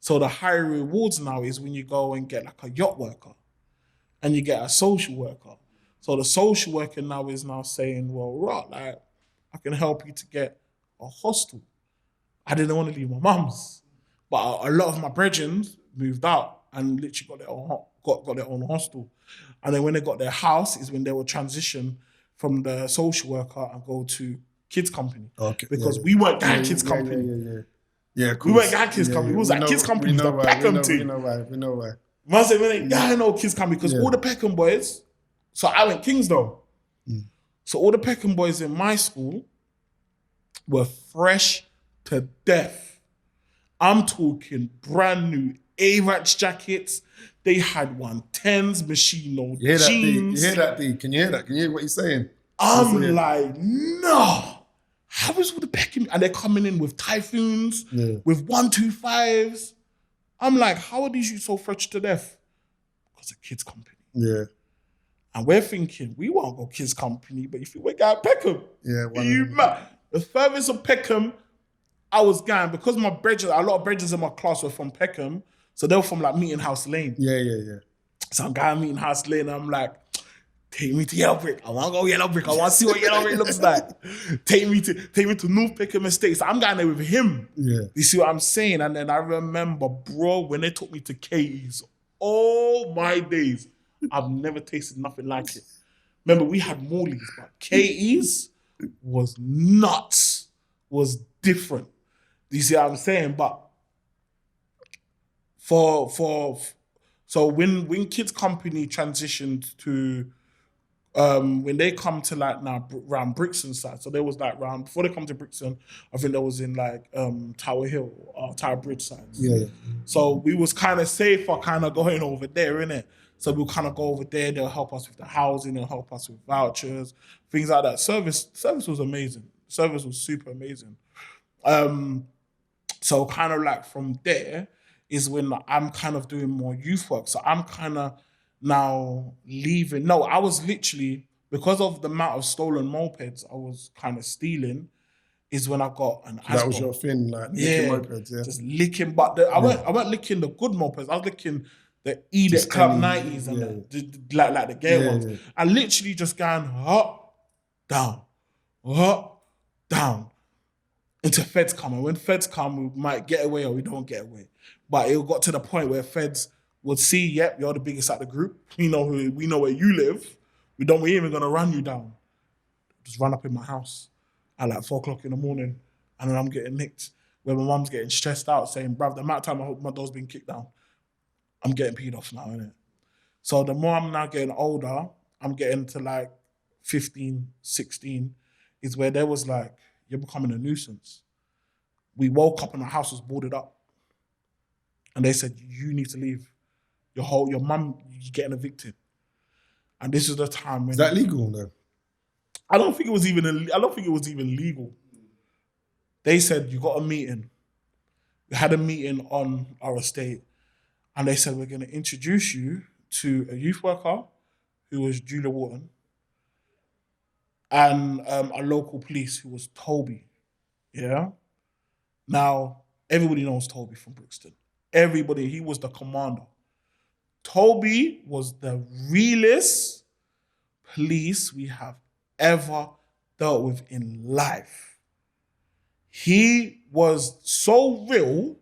So the higher rewards now is when you go and get like a yacht worker and you get a social worker. So the social worker now is now saying, well, right, like I can help you to get a hostel. I didn't want to leave my mum's, but a lot of my brethren moved out and literally got their own hostel. And then when they got their house is when they would transition from the social worker and go to kids company. Okay. Because we weren't going kids company. Yeah, we weren't going kids company. It was like kids company. We know why. Man said, I know kids company because all the Peckham boys. So I went Kingsdale. So all the Peckham boys in my school were fresh to death. I'm talking brand new AVAX jackets. They had 110s, Machino jeans. You hear that, D? Can you hear that? Can you hear what he's saying? I'm like, no. How is all the Peckham? And they're coming in with Typhoons, with 125s. I'm like, how are these you so fresh to death? Because of kids company. Yeah. And we're thinking, we won't go kids company, but if you went out Peckham, yeah, the furthest of Peckham, I was going because a lot of brethren in my class were from Peckham, so they were from like Meeting House Lane. Yeah. So I'm going Meeting House Lane, and I'm like, take me to Yellow Brick. I want to go Yellow Brick. I want to see what Yellow Brick looks like. Take me to North Peckham Estate. So I'm going there with him. Yeah. You see what I'm saying? And then I remember, bro, when they took me to Katie's, all my days, I've never tasted nothing like it. Remember, we had Morley's, but Katie's was nuts, was different. You see what I'm saying? But so when Kids Company transitioned to when they come to like now around Brixton side, so there was like round before they come to Brixton, I think there was in like Tower Hill or Tower Bridge sides. Yeah. So we was kind of safer, kind of going over there, innit? So we'll kind of go over there. They'll help us with the housing. They'll help us with vouchers, things like that. Service was amazing. Service was super amazing. So kind of like from there is when I'm kind of doing more youth work. So I'm kind of now leaving. No, I was literally, because of the amount of stolen mopeds I was kind of stealing, is when I got an Asbot. That was your thing, like licking mopeds, yeah. Just licking, but I weren't licking the good mopeds. I was licking the Edict Club 90s and like the gay ones. Yeah. I literally just going up, down, until feds come. And when feds come, we might get away or we don't get away. But it got to the point where feds would see, yep, you're the biggest at the group. We know where you live. We ain't even gonna run you down. Just run up in my house at like 4 o'clock in the morning, and then I'm getting nicked. Where my mum's getting stressed out, saying, bruv, the amount of time I hope my door's been kicked down, I'm getting peed off now, innit? So the more I'm now getting older, I'm getting to like 15, 16, is where there was like, you're becoming a nuisance. We woke up and the house was boarded up. And they said, you need to leave. Your mum, you're getting evicted. And this is the time when... Is that legal though? I don't think it was even legal. They said, you got a meeting. We had a meeting on our estate. And they said, we're going to introduce you to a youth worker who was Julia Wharton and a local police who was Toby. Yeah? Now, everybody knows Toby from Brixton. Everybody, he was the commander. Toby was the realest police we have ever dealt with in life. He was so real,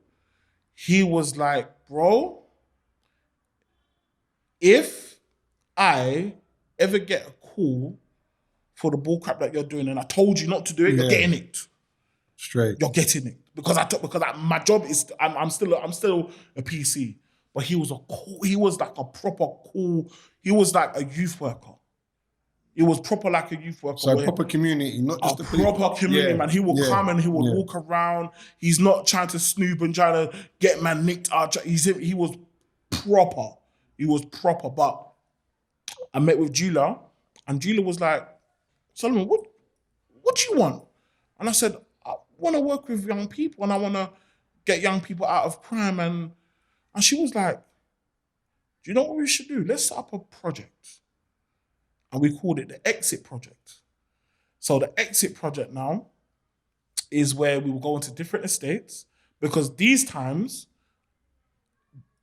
he was like, bro, if I ever get a call for the bullcrap that you're doing and I told you not to do it, you're getting it. Straight. You're getting it. Because my job is, I'm still a PC. But he was like a proper cool, he was like a youth worker. He was proper like a youth worker. So a proper community, not just a proper community, man. He would come and he would walk around. He's not trying to snoop and trying to get man nicked out. He was proper. He was proper. But I met with Julia, and Julia was like, Solomon, what do you want? And I said, I want to work with young people and I want to get young people out of crime. And she was like, do you know what we should do? Let's set up a project. And we called it the Exit Project. So the Exit Project now is where we will go into different estates, because these times,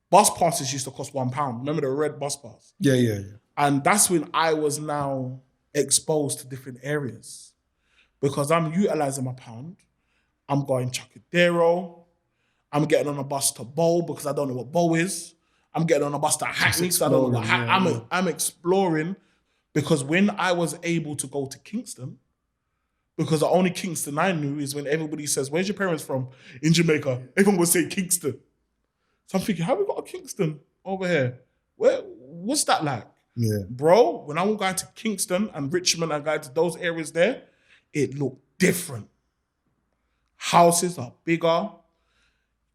bus passes used to cost £1. Remember the red bus pass? Yeah. And that's when I was now exposed to different areas, because I'm utilising my pound. I'm going Chakadero. I'm getting on a bus to Bow because I don't know what Bow is. I'm getting on a bus to Hackney because I don't know what I'm exploring, because when I was able to go to Kingston, because the only Kingston I knew is when everybody says, where's your parents from? In Jamaica. Everyone would say Kingston. So I'm thinking, how we got a Kingston over here? What's that like? Yeah. Bro, when I was going to Kingston and Richmond and going to those areas there, it looked different. Houses are bigger.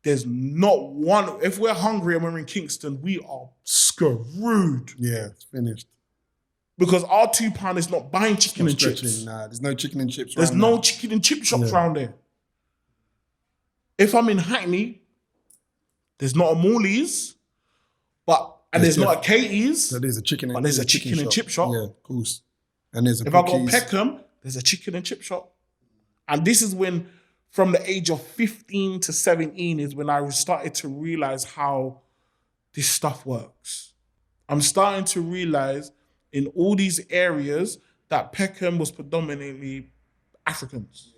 There's not one. If we're hungry and we're in Kingston, we are screwed. Yeah, it's finished. Because our £2 is not buying chicken and chips. Nah, there's no chicken and chips. There's no chicken and chip shops around there. If I'm in Hackney, there's not a Morley's, and there's not a Katie's. So there's a chicken and but there's a chicken and chip shop. Yeah, of course. And there's a If I go Peckham, there's a chicken and chip shop. And this is when, from the age of 15 to 17, is when I started to realize how this stuff works. I'm starting to realize in all these areas that Peckham was predominantly Africans.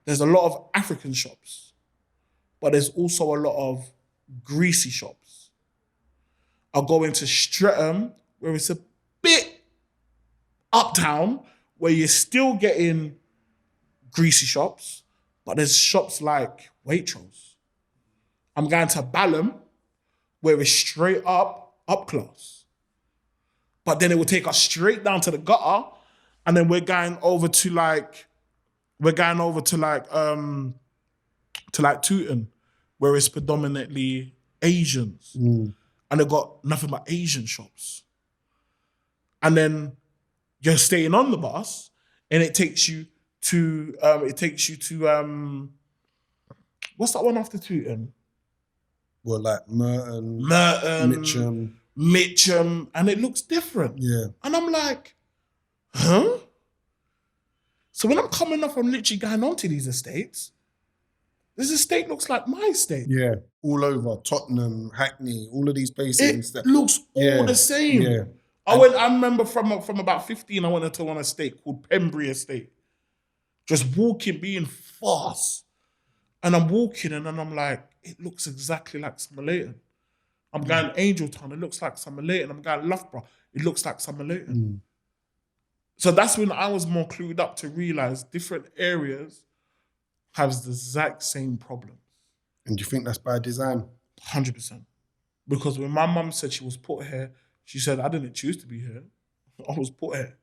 There's a lot of African shops, but there's also a lot of greasy shops. I'll go into Streatham, where it's a bit uptown, where you're still getting greasy shops, but there's shops like Waitrose. I'm going to Balham, where it's straight up class. But then it would take us straight down to the gutter, and then we're going over to Tooting, where it's predominantly Asians. And they got nothing but Asian shops. And then you're staying on the bus, and it takes you to what's that one after Tooting? Well, like Merton, Mitcham, and it looks different. Yeah. And I'm like, huh? So when I'm coming up, I'm literally going onto these estates. This estate looks like my estate. Yeah. All over Tottenham, Hackney, all of these places. It looks all the same. Yeah. I remember from about 15, I went into one estate called Pembury Estate. Just walking, being fast. And I'm walking and then I'm like, it looks exactly like Summer Leighton. I'm going Angeltown, it looks like Summer Leighton. I'm going Loughborough, it looks like Summer Leighton. So that's when I was more clued up to realize different areas have the exact same problems. And do you think that's by design? 100%. Because when my mum said she was put here, she said, I didn't choose to be here. I was put here.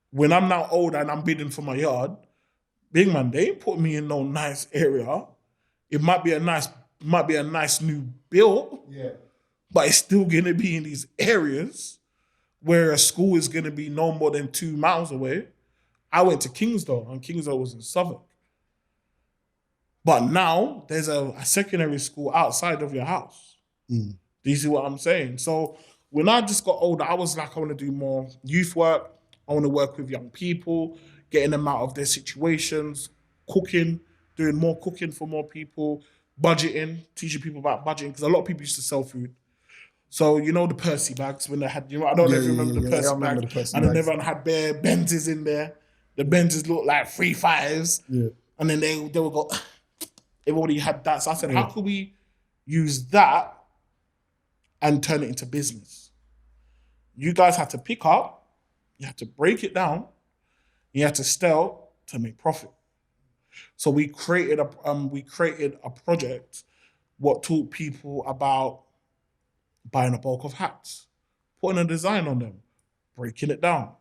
When I'm now older and I'm bidding for my yard, big man, they ain't put me in no nice area. It might be a nice new build, but it's still gonna be in these areas where a school is gonna be no more than 2 miles away. I went to Kingsdale, and Kingsdale was in Southwark. But now there's a secondary school outside of your house. Do you see what I'm saying? So when I just got older, I was like, I want to do more youth work. I want to work with young people, getting them out of their situations, cooking, doing more cooking for more people, budgeting, teaching people about budgeting, because a lot of people used to sell food. So, you know, the Percy bags, when they had, I don't know if you remember the Percy bags. And then everyone had bare Benzes in there. The Benzes looked like 3 5s. Yeah. And then they would go, everybody had that. So I said, how could we use that and turn it into business? You guys had to pick up, you had to break it down, you had to sell to make profit. So we created a project what taught people about buying a bulk of hats, putting a design on them, breaking it down,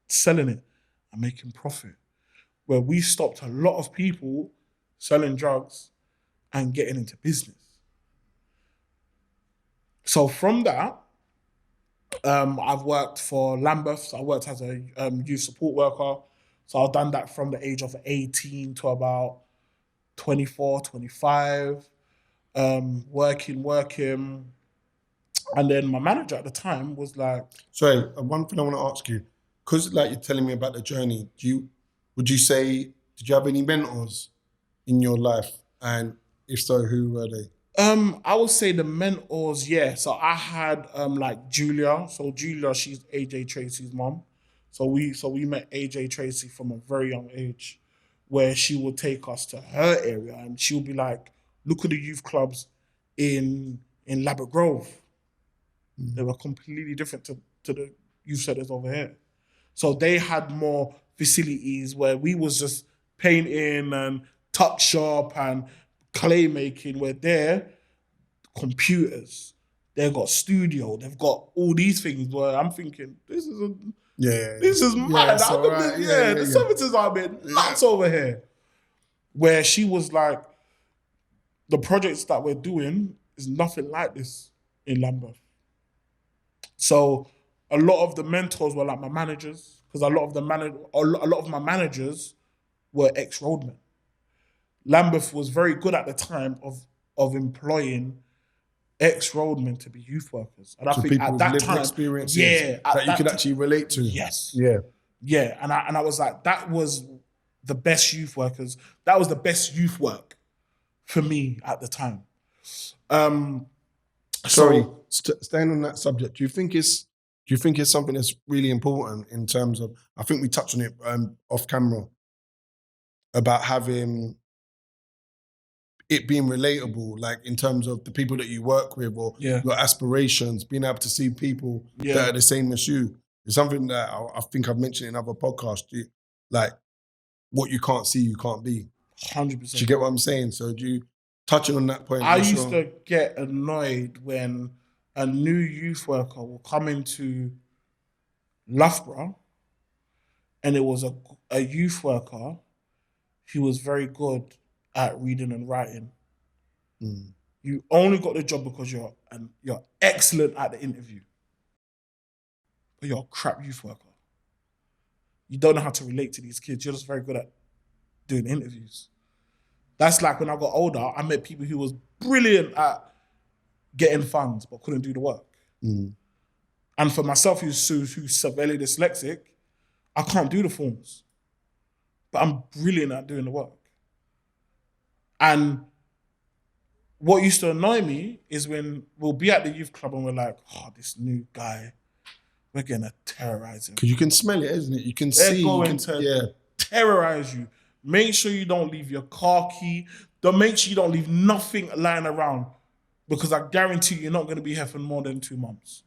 selling it, and making profit. Where we stopped a lot of people selling drugs and getting into business. So from that, I've worked for Lambeth. I worked as a youth support worker. So I've done that from the age of 18 to about 24, 25, working. And then my manager at the time was like... Sorry, one thing I want to ask you, because like you're telling me about the journey, did you have any mentors in your life? And if so, who were they? I would say the mentors, yeah. So I had like Julia. So Julia, she's AJ Tracy's mom. So we met AJ Tracy from a very young age, where she would take us to her area and she would be like, look at the youth clubs in Labatt Grove. They were completely different to the youth centers over here. So they had more facilities where we was just painting and tuck shop and clay making, where they're computers. They've got studio. They've got all these things where I'm thinking, this is mad. The services are a bit nuts over here. Where she was like, the projects that we're doing is nothing like this in Lambeth. So a lot of the mentors were like my managers, because a lot of my managers were ex-roadmen. Lambeth was very good at the time of employing ex-roadmen to be youth workers. And I think at that time, experiences that you could actually relate to. Yes. Yeah. And I was like, that was the best youth workers. That was the best youth work for me at the time. Staying on that subject, do you think it's something that's really important in terms of, I think we touched on it off camera, about having it being relatable, like in terms of the people that you work with or your aspirations, being able to see people that are the same as you. It's something that I think I've mentioned in other podcasts. Like, what you can't see, you can't be. 100%. Do you get what I'm saying? So touching on that point? I used to get annoyed when a new youth worker will come into Loughborough, and it was a youth worker who was very good at reading and writing. You only got the job because you're excellent at the interview, but you're a crap youth worker. You don't know how to relate to these kids. You're just very good at doing interviews. That's like when I got older, I met people who was brilliant at getting funds but couldn't do the work. And for myself, who's severely dyslexic, I can't do the forms, but I'm brilliant at doing the work. And what used to annoy me is when we'll be at the youth club and we're like, oh, this new guy, we're going to terrorize him. Because you can smell it, isn't it? You can They're see. going to terrorize you. Make sure you don't leave your car key. Make sure you don't leave nothing lying around, because I guarantee you're not going to be here for more than 2 months.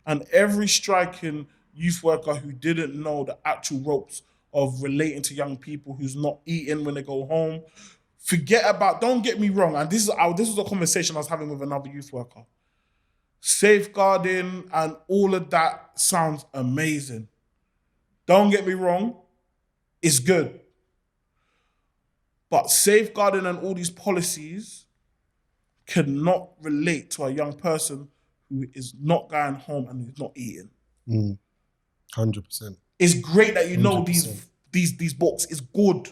And every striking youth worker who didn't know the actual ropes of relating to young people, who's not eating when they go home, don't get me wrong, and this was a conversation I was having with another youth worker. Safeguarding and all of that sounds amazing. Don't get me wrong, it's good. But safeguarding and all these policies cannot relate to a young person who is not going home and who's not eating. 100%. It's great that you know these books. It's good.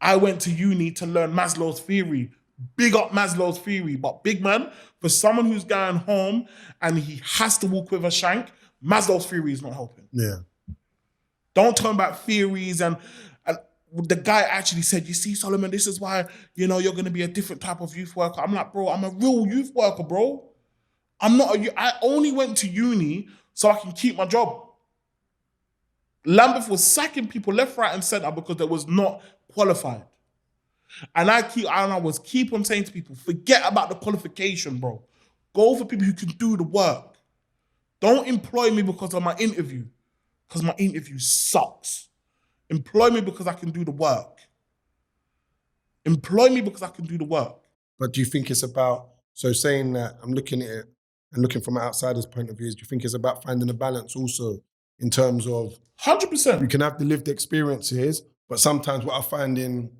I went to uni to learn Maslow's theory. Big up Maslow's theory. But big man, for someone who's going home and he has to walk with a shank, Maslow's theory is not helping. Yeah. Don't turn back theories. And the guy actually said, you see, Solomon, this is why, you're going to be a different type of youth worker. I'm like, bro, I'm a real youth worker, bro. I only went to uni so I can keep my job. Lambeth was sacking people left, right, and center because they was not qualified. And I keep on saying to people, forget about the qualification, bro. Go for people who can do the work. Don't employ me because of my interview, because my interview sucks. Employ me because I can do the work. Employ me because I can do the work. But do you think it's about, so saying that, I'm looking at it and looking from an outsider's point of view, do you think it's about finding a balance also in terms of 100%. You can have the lived experiences, but sometimes what I find in,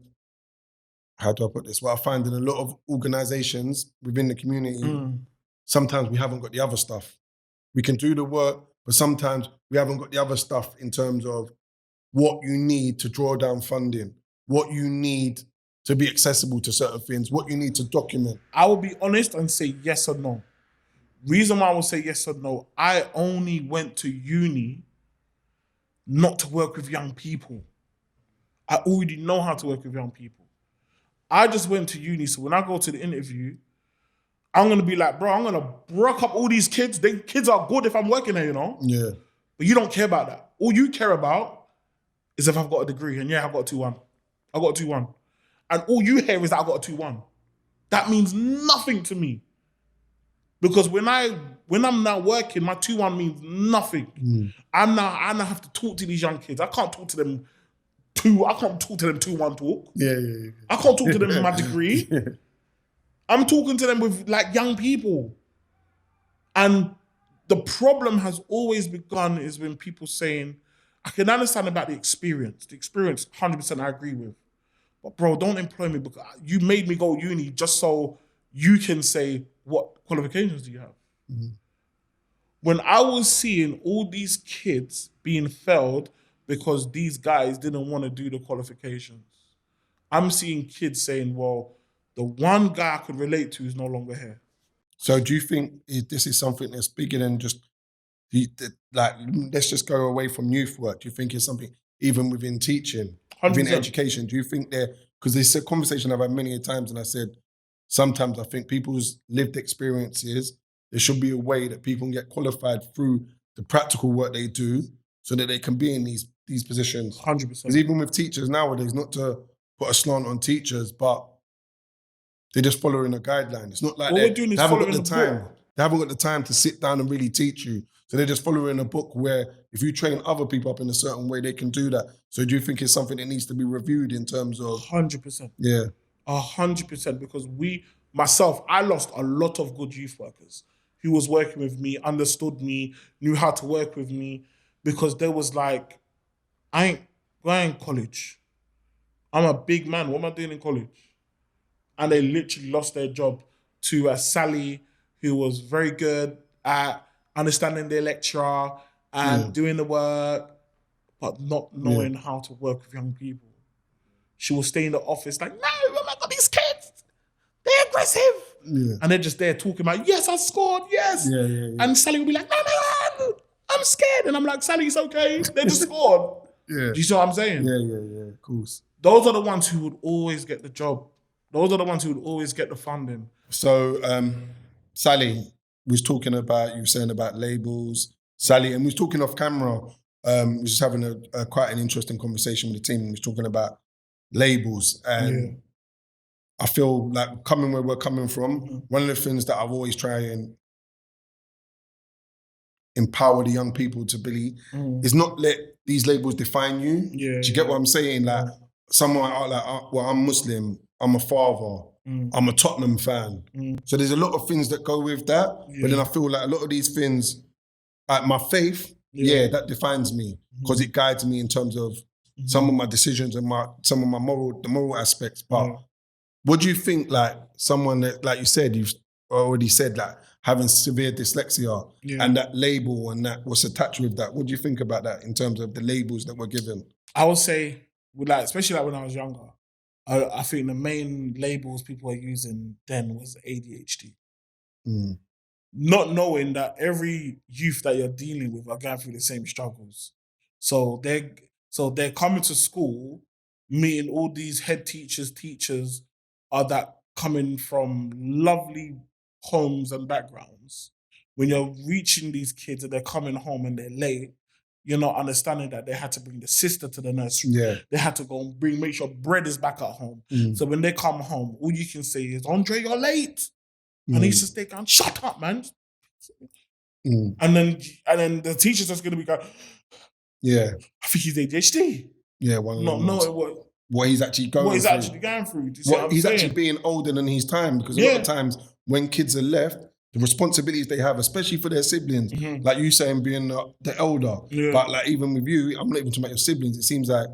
how do I put this? What I find in a lot of organizations within the community, sometimes we haven't got the other stuff. We can do the work, but sometimes we haven't got the other stuff in terms of what you need to draw down funding, what you need to be accessible to certain things, what you need to document. I will be honest and say yes or no. Reason why I will say yes or no, I only went to uni not to work with young people. I already know how to work with young people. I just went to uni, so when I go to the interview, I'm going to be like, bro, I'm going to broke up all these kids. Kids are good if I'm working there, Yeah. But you don't care about that. All you care about is if I've got a degree. And yeah, I've got a 2-1. I got a 2-1. And all you hear is that I got a 2-1. That means nothing to me. Because when I'm now working, my 2-1 means nothing. I now have to talk to these young kids. I can't talk to them 2-1 talk. Yeah. I can't talk to them with my degree. I'm talking to them with like young people. And the problem has always begun is when people saying, I can understand about the experience. The experience, 100% I agree with. But bro, don't employ me because you made me go uni just so you can say, what qualifications do you have? When I was seeing all these kids being failed because these guys didn't want to do the qualifications, I'm seeing kids saying, well, the one guy I could relate to is no longer here. So do you think this is something that's bigger than just, let's just go away from youth work? Do you think it's something even within teaching, 100%. within education? Do you think because it's a conversation I've had many times, and I said, sometimes I think people's lived experiences, there should be a way that people can get qualified through the practical work they do so that they can be in these positions. 100%. Because even with teachers nowadays, not to put a slant on teachers, but they're just following a guideline. It's not like they haven't got the time. They haven't got the time to sit down and really teach you. So they're just following a book where if you train other people up in a certain way, they can do that. So do you think it's something that needs to be reviewed in terms of... 100%. Yeah. 100%, because I lost a lot of good youth workers. who was working with me, understood me, knew how to work with me, because there was like, I ain't going college. I'm a big man. What am I doing in college? And they literally lost their job to Sally, who was very good at understanding their lecturer and doing the work, but not knowing how to work with young people. She will stay in the office like, no, oh my God, these kids, they're aggressive. Yeah. And they're just there talking about, yes, I scored, yes. And Sally will be like, no, I'm scared. And I'm like, Sally, it's okay. They just scored. Yeah. Do you see what I'm saying? Yeah, of course. Those are the ones who would always get the job. Those are the ones who would always get the funding. So, Sally was talking about, you were saying about labels, Sally, and we was talking off camera. We was just having a quite an interesting conversation with the team. We was talking about labels, and I feel like coming where we're coming from, one of the things that I've always tried and empower the young people to believe is not let these labels define you. Do you get what I'm saying? Like someone like, well, I'm Muslim, I'm a father, I'm a Tottenham fan. So there's a lot of things that go with that. But then I feel like a lot of these things, like my faith, that defines me because it guides me in terms of some of my decisions and some of the moral aspects. But what do you think, like someone that, like you said, you've already said that having severe dyslexia and that label and that what's attached with that, what do you think about that in terms of the labels that we're given? I would say, especially like when I was younger, I think the main labels people were using then was ADHD. Not knowing that every youth that you're dealing with are going through the same struggles. So they're coming to school, meeting all these head teachers are that coming from lovely homes and backgrounds. When you're reaching these kids and they're coming home and they're late, you're not understanding that they had to bring the sister to the nursery. They had to go and make sure bread is back at home. So when they come home, all you can say is, Andre, you're late. And he's just going, shut up, man. And then the teacher's just going to be going, I think he's ADHD. Not knowing what he's actually going through. What he's actually going through. Do you see what I'm he's saying? actually being older than his time, because a lot of times when kids are left, the responsibilities they have, especially for their siblings, like you saying being the elder, but like even with you, I'm not even talking about your siblings, it seems like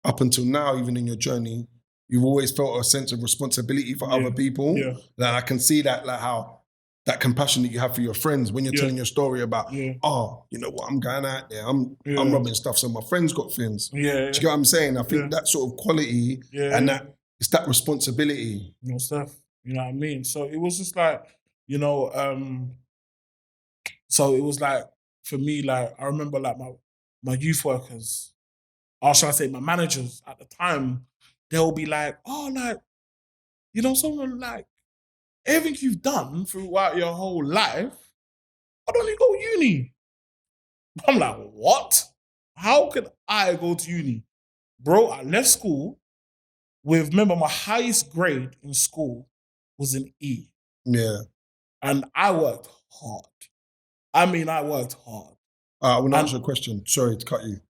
up until now, even in your journey, you've always felt a sense of responsibility for other people. Like I can see that, like how that compassion that you have for your friends when you're telling your story about, oh, you know what, I'm going out there, I'm robbing stuff, so my friends got things. Do you get what I'm saying? I think that sort of quality and that it's that responsibility. Stuff. You know what I mean? So it was just like, so it was like, for me, like, I remember like my youth workers, or should I say my managers at the time, they'll be like, oh, like, someone like, everything you've done throughout your whole life, why don't you go to uni? I'm like, what? How could I go to uni? Bro, I left school remember my highest grade in school was an E. And I worked hard. I worked hard. I want to ask you a question. Sorry to cut you.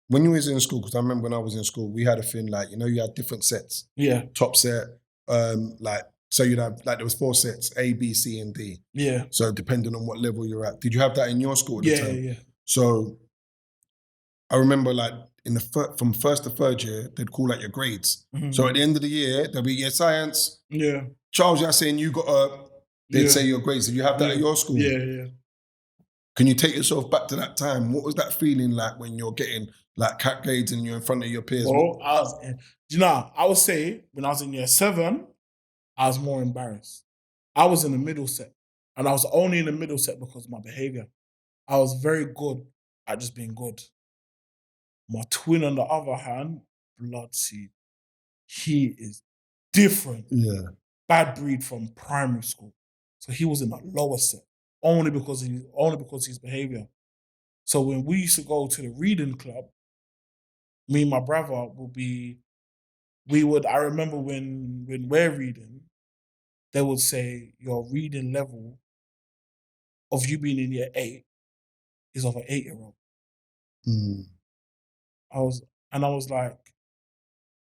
When you was in school, because I remember when I was in school, we had a thing like, you had different sets. Top set, so you'd have, like, there was 4 sets, A, B, C, and D. So depending on what level you're at. Did you have that in your school at the time? So I remember like from first to third year, they'd call out your grades. So at the end of the year, there'll be your science. Charles, you're saying you got they'd say your grades. Did you have that at your school? Can you take yourself back to that time? What was that feeling like when you're getting like cat grades and you're in front of your peers? Well, I would say when I was in year 7, I was more embarrassed. I was in the middle set, and I was only in the middle set because of my behavior. I was very good at just being good. My twin, on the other hand, blood seed. He is different. Bad breed from primary school. So he was in the lower set, only because his behavior. So when we used to go to the reading club, me and my brother I remember when we're reading, they would say your reading level of you being in year 8 is of an 8-year-old. I was like,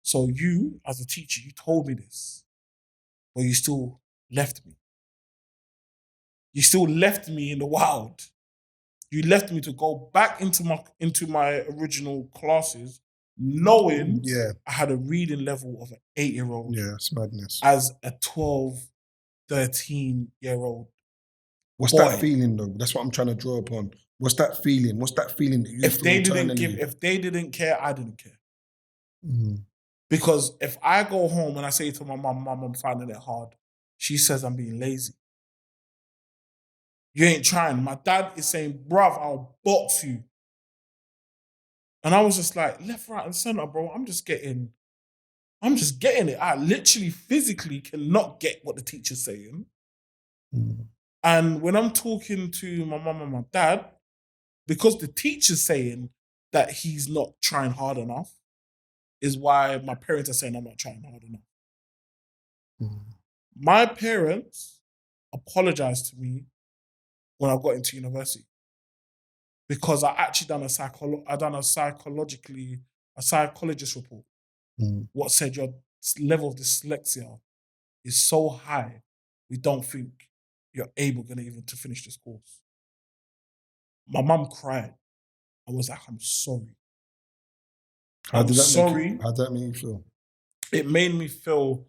so you, as a teacher, you told me this, but you still left me. You still left me in the wild. You left me to go back into my original classes, knowing I had a reading level of an 8-year-old. Yeah, it's madness. As a 12, 13-year-old. What's boy. that feeling though? That's what I'm trying to draw upon. What's that feeling? What's that feeling that you If feel they internally? if they didn't care, I didn't care. Because if I go home and I say to my mum, I'm finding it hard, she says I'm being lazy. You ain't trying. My dad is saying, bruv, I'll box you. And I was just like, left, right, and center, bro. I'm just getting it. I literally physically cannot get what the teacher's saying. And when I'm talking to my mum and my dad, because the teacher's saying that he's not trying hard enough, is why my parents are saying I'm not trying hard enough. My parents apologized to me when I got into university because I actually done a psychologist report. What said your level of dyslexia is so high, we don't think you're able gonna even to finish this course. My mum cried. I was like, I'm sorry. How did that make you feel? It made me feel.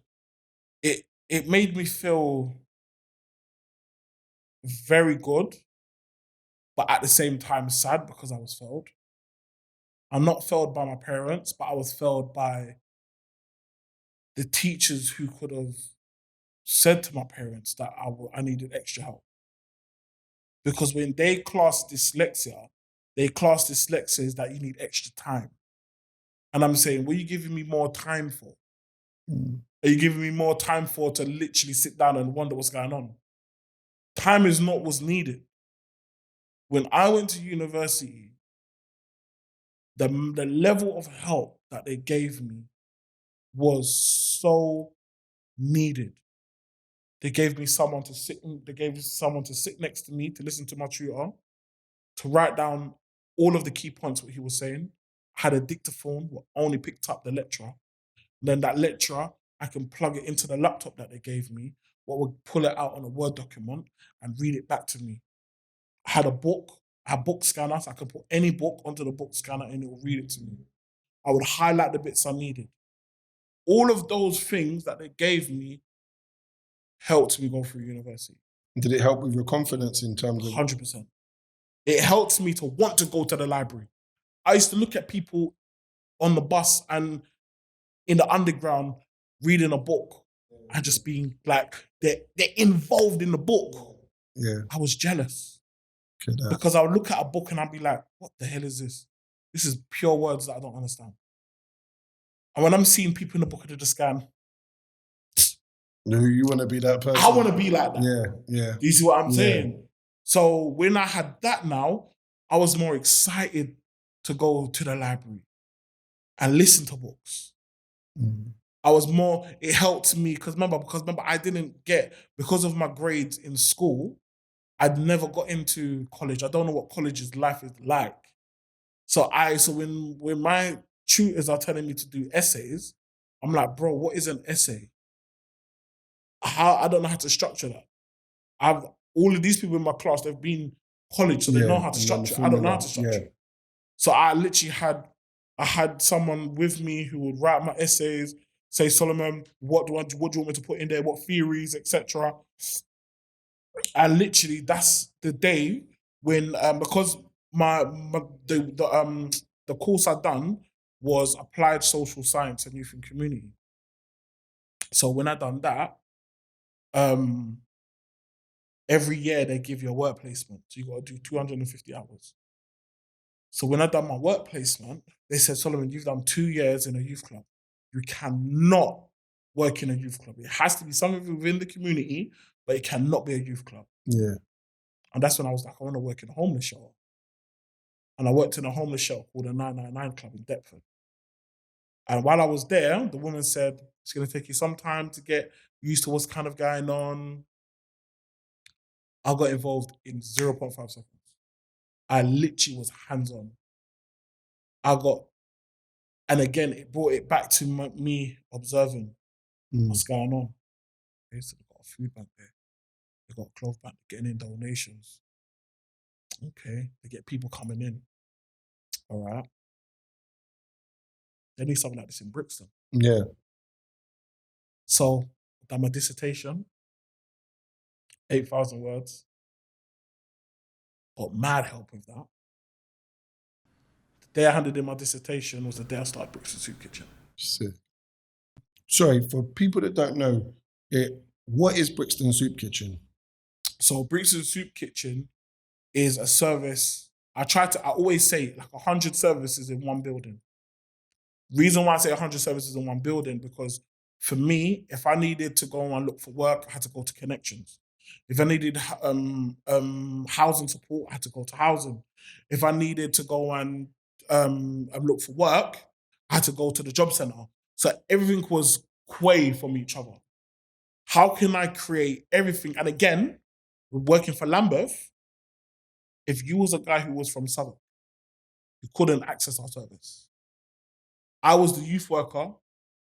It made me feel very good, but at the same time sad because I was failed. I'm not failed by my parents, but I was failed by the teachers who could have said to my parents that I needed extra help. Because when they class dyslexia is that you need extra time. And I'm saying, what are you giving me more time for? Are you giving me more time for to literally sit down and wonder what's going on? Time is not what's needed. When I went to university, the level of help that they gave me was so needed. They gave me someone to sit next to me to listen to my tutor, to write down all of the key points what he was saying. I had a dictaphone what only picked up the lecturer. Then that lecturer, I can plug it into the laptop that they gave me, what would pull it out on a Word document and read it back to me. I had a book, I had book scanners, I could put any book onto the book scanner and it will read it to me. I would highlight the bits I needed. All of those things that they gave me helped me go through university. Did it help with your confidence in terms of 100%. It helped me to want to go to the library. I used to look at people on the bus and in the underground reading a book and just being like, they're involved in the book. Yeah. I was jealous. Because I would look at a book and I'd be like, what the hell is this? This is pure words that I don't understand. And when I'm seeing people in the book and they just going, no, you want to be that person. I want to be like that. Yeah. Do you see what I'm saying? So when I had that now, I was more excited to go to the library and listen to books. It helped me because remember, I didn't get, because of my grades in school, I'd never got into college. I don't know what college's life is like. So when my tutors are telling me to do essays, I'm like, bro, what is an essay? I don't know how to structure that. All of these people in my class, they've been college, so they know how to structure. I don't know how to structure. Yeah. So I literally had someone with me who would write my essays, say, Solomon, what do you want me to put in there? What theories, etc. And literally, that's the day when because the course I'd done was applied social science and youth and community. So when I done that, every year they give you a work placement. So you got to do 250 hours. So when I done my work placement, they said, Solomon, you've done 2 years in a youth club. You cannot work in a youth club. It has to be something within the community, but it cannot be a youth club. Yeah. And that's when I was like, I want to work in a homeless shelter. And I worked in a homeless shelter called the 999 Club in Deptford. And while I was there, the woman said, it's going to take you some time to get used to what's kind of going on. I got involved in 0.5 seconds. I literally was hands-on. And again, it brought it back to me observing what's going on. They used to got a food bank there. They got a clothes bank, getting in donations. Okay, they get people coming in. All right. They need something like this in Brixton. Yeah. So I've done my dissertation, 8,000 words. Got mad help with that. The day I handed in my dissertation was the day I started Brixton Soup Kitchen. Sick. Sorry, for people that don't know, what is Brixton Soup Kitchen? So Brixton Soup Kitchen is a service. I always say like 100 services in one building. Reason why I say 100 services in one building, because for me, if I needed to go and look for work, I had to go to Connections. If I needed housing support, I had to go to housing. If I needed to go and look for work, I had to go to the job centre. So everything was away from each other. How can I create everything? And again, working for Lambeth, if you was a guy who was from Southwark, you couldn't access our service. I was the youth worker,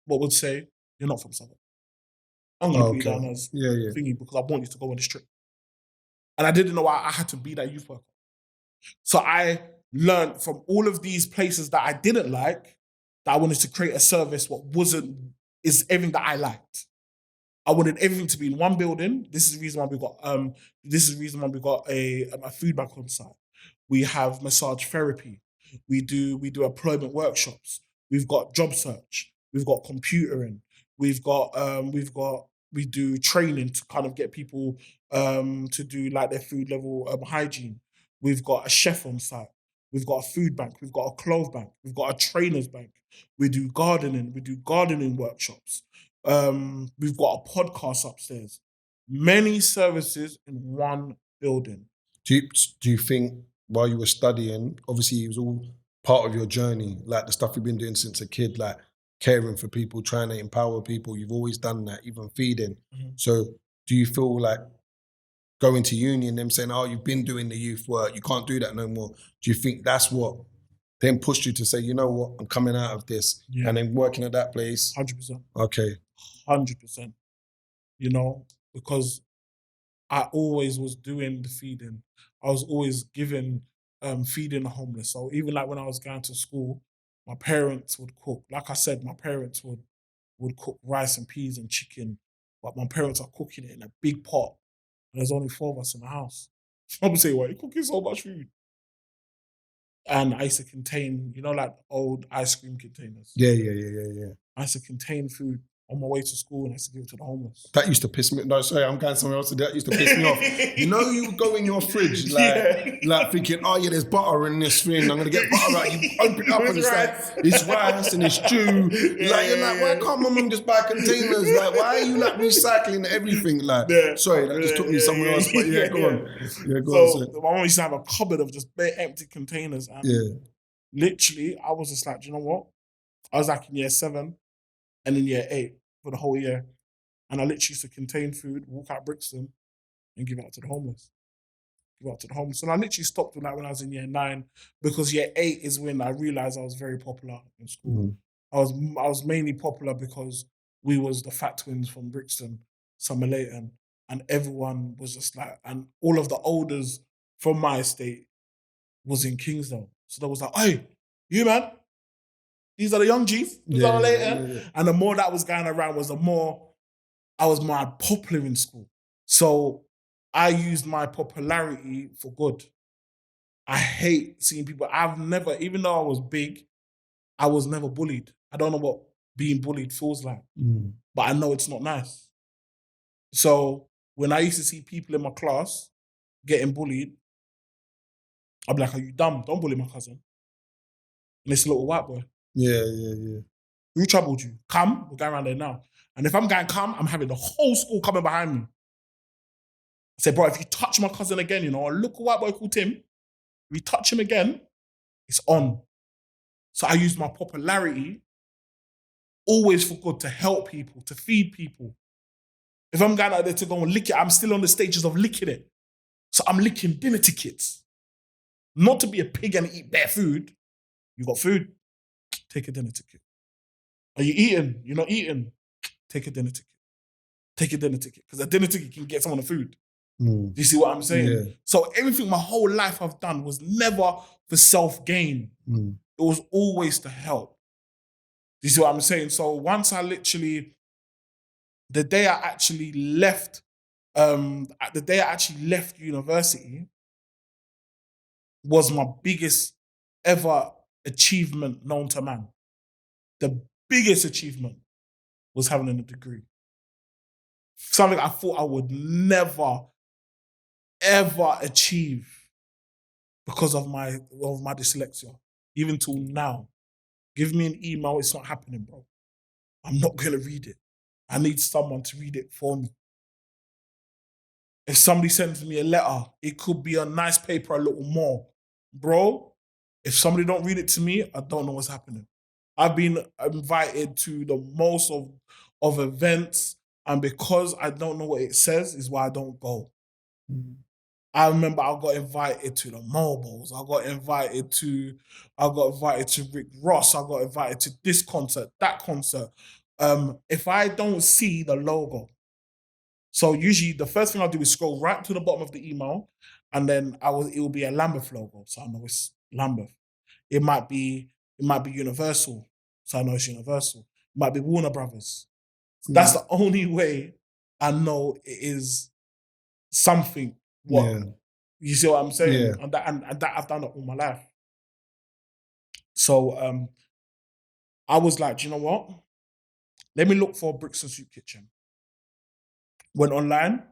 but would say, you're not from Southwark. I'm going to put you down as thingy because I want you to go on this trip. And I didn't know why I had to be that youth worker. So I learned from all of these places that I didn't like, that I wanted to create a service is everything that I liked. I wanted everything to be in one building. This is the reason why we got a food bank on site. We have massage therapy. We do employment workshops. We've got job search. We've got computering. We do training to kind of get people to do like their food level hygiene. We've got a chef on site. We've got a food bank. We've got a clothes bank. We've got a trainer's bank. We do gardening. We do gardening workshops. We've got a podcast upstairs. Many services in one building. Do you think while you were studying, obviously it was all part of your journey, like the stuff you've been doing since a kid, like caring for people, trying to empower people, you've always done that, even feeding. Mm-hmm. So do you feel like going to uni and them saying, oh, you've been doing the youth work, you can't do that no more? Do you think that's what then pushed you to say, you know what, I'm coming out of this and then working at that place? 100%. Okay. 100%. You know, because I always was doing the feeding. I was always giving, feeding the homeless. So even like when I was going to school, my parents would cook. Like I said, my parents would cook rice and peas and chicken, but my parents are cooking it in a big pot. And there's only 4 of us in the house. I'm saying, why are you cooking so much food? And I used to contain, you know, like old ice cream containers. Yeah. I used to contain food on my way to school and I used to give it to the homeless. That used to piss me. No, sorry, I'm going somewhere else. That used to piss me off. You know, you would go in your fridge like thinking, oh yeah, there's butter in this thing. I'm gonna get butter out. You open it up and it's like it's rice and it's stew. You're like, why can't my mum just buy containers? Like, why are you like recycling everything? Like, sorry, that just took me somewhere else. But go on. Yeah, go on. So my mum used to have a cupboard of just bare empty containers. And literally, I was just like, do you know what? I was like in year 7. And in year 8 for the whole year. And I literally used to contain food, walk out Brixton and give it out to the homeless. And I literally stopped with that when I was in year 9 because year 8 is when I realised I was very popular in school. Mm-hmm. I was mainly popular because we was the fat twins from Brixton, Summer Leighton, and everyone was just like, and all of the elders from my estate was in Kingsdale. So they was like, hey, you man, these are the young G's. Yeah. And the more that was going around was the more I was more popular in school. So I used my popularity for good. I hate seeing people. I've never, even though I was big, I was never bullied. I don't know what being bullied feels like, but I know it's not nice. So when I used to see people in my class getting bullied, I'd be like, are you dumb? Don't bully my cousin. And it's a little white boy. Yeah. Who troubled you? Come, we're going around there now. And if I'm going come, I'm having the whole school coming behind me. I said, bro, if you touch my cousin again, you know, a little white boy called Tim, if you touch him again, it's on. So I used my popularity always for good, to help people, to feed people. If I'm going out there to go and lick it, I'm still on the stages of licking it. So I'm licking dinner tickets. Not to be a pig and eat bare food. You got food? Take a dinner ticket. Are you eating? You're not eating? Take a dinner ticket. Take a dinner ticket. Because a dinner ticket can get someone the food. Mm. Do you see what I'm saying? Yeah. So everything my whole life I've done was never for self-gain. Mm. It was always to help. Do you see what I'm saying? So once I literally, the day I actually left, university was my biggest ever achievement known to man. The biggest achievement was having a degree. Something I thought I would never, ever achieve because of my dyslexia. Even till now. Give me an email, it's not happening, bro. I'm not gonna read it. I need someone to read it for me. If somebody sends me a letter, it could be a nice paper, a little more. Bro, if somebody don't read it to me, I don't know what's happening. I've been invited to the most of events, and because I don't know what it says is why I don't go. Mm. I remember I got invited to the mobiles. I got invited to Rick Ross. I got invited to this concert, that concert. If I don't see the logo, so usually the first thing I'll do is scroll right to the bottom of the email, and then it will be a Lambeth logo, so I know it's Lambeth. It might be Universal, so I know it's Universal. It might be Warner Brothers. That's the only way I know it is something. Yeah. You see what I'm saying? Yeah. And that I've done it all my life. So I was like, do you know what? Let me look for Brixton Soup Kitchen. Went online,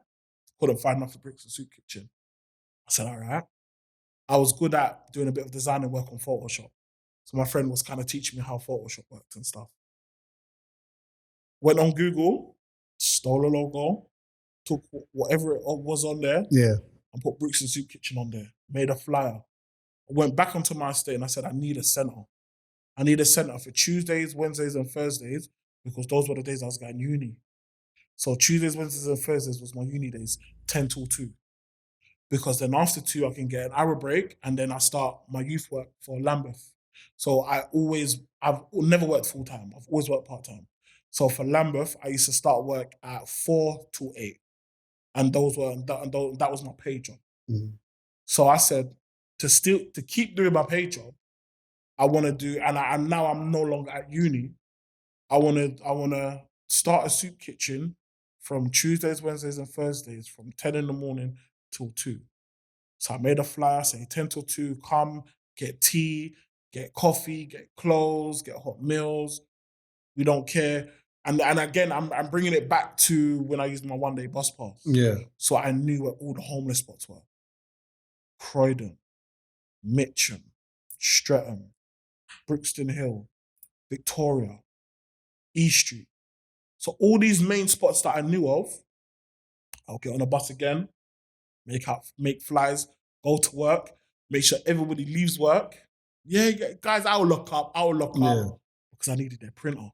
couldn't find nothing for Brixton Soup Kitchen. I said, all right. I was good at doing a bit of designing work on Photoshop. So my friend was kind of teaching me how Photoshop worked and stuff. Went on Google, stole a logo, took whatever it was on there, and put Brixton Soup Kitchen on there, made a flyer. I went back onto my estate and I said, I need a centre. I need a centre for Tuesdays, Wednesdays, and Thursdays, because those were the days I was going uni. So Tuesdays, Wednesdays, and Thursdays was my uni days, 10 till 2. Because then after 2, I can get an hour break, and then I start my youth work for Lambeth. So I've never worked full time. I've always worked part time. So for Lambeth, I used to start work at 4 till 8, and that was my pay job. Mm. So I said to keep doing my pay job, I want to do, and now I'm no longer at uni. I want to start a soup kitchen from Tuesdays, Wednesdays, and Thursdays from 10 in the morning till 2. So I made a flyer saying 10 till 2, come, get tea, get coffee, get clothes, get hot meals. We don't care. And again, I'm bringing it back to when I used my one-day bus pass. Yeah. So I knew where all the homeless spots were. Croydon, Mitcham, Streatham, Brixton Hill, Victoria, East Street. So all these main spots that I knew of, I'll get on a bus again, make flyers, go to work, make sure everybody leaves work. Yeah, guys, I'll look up because I needed their printer.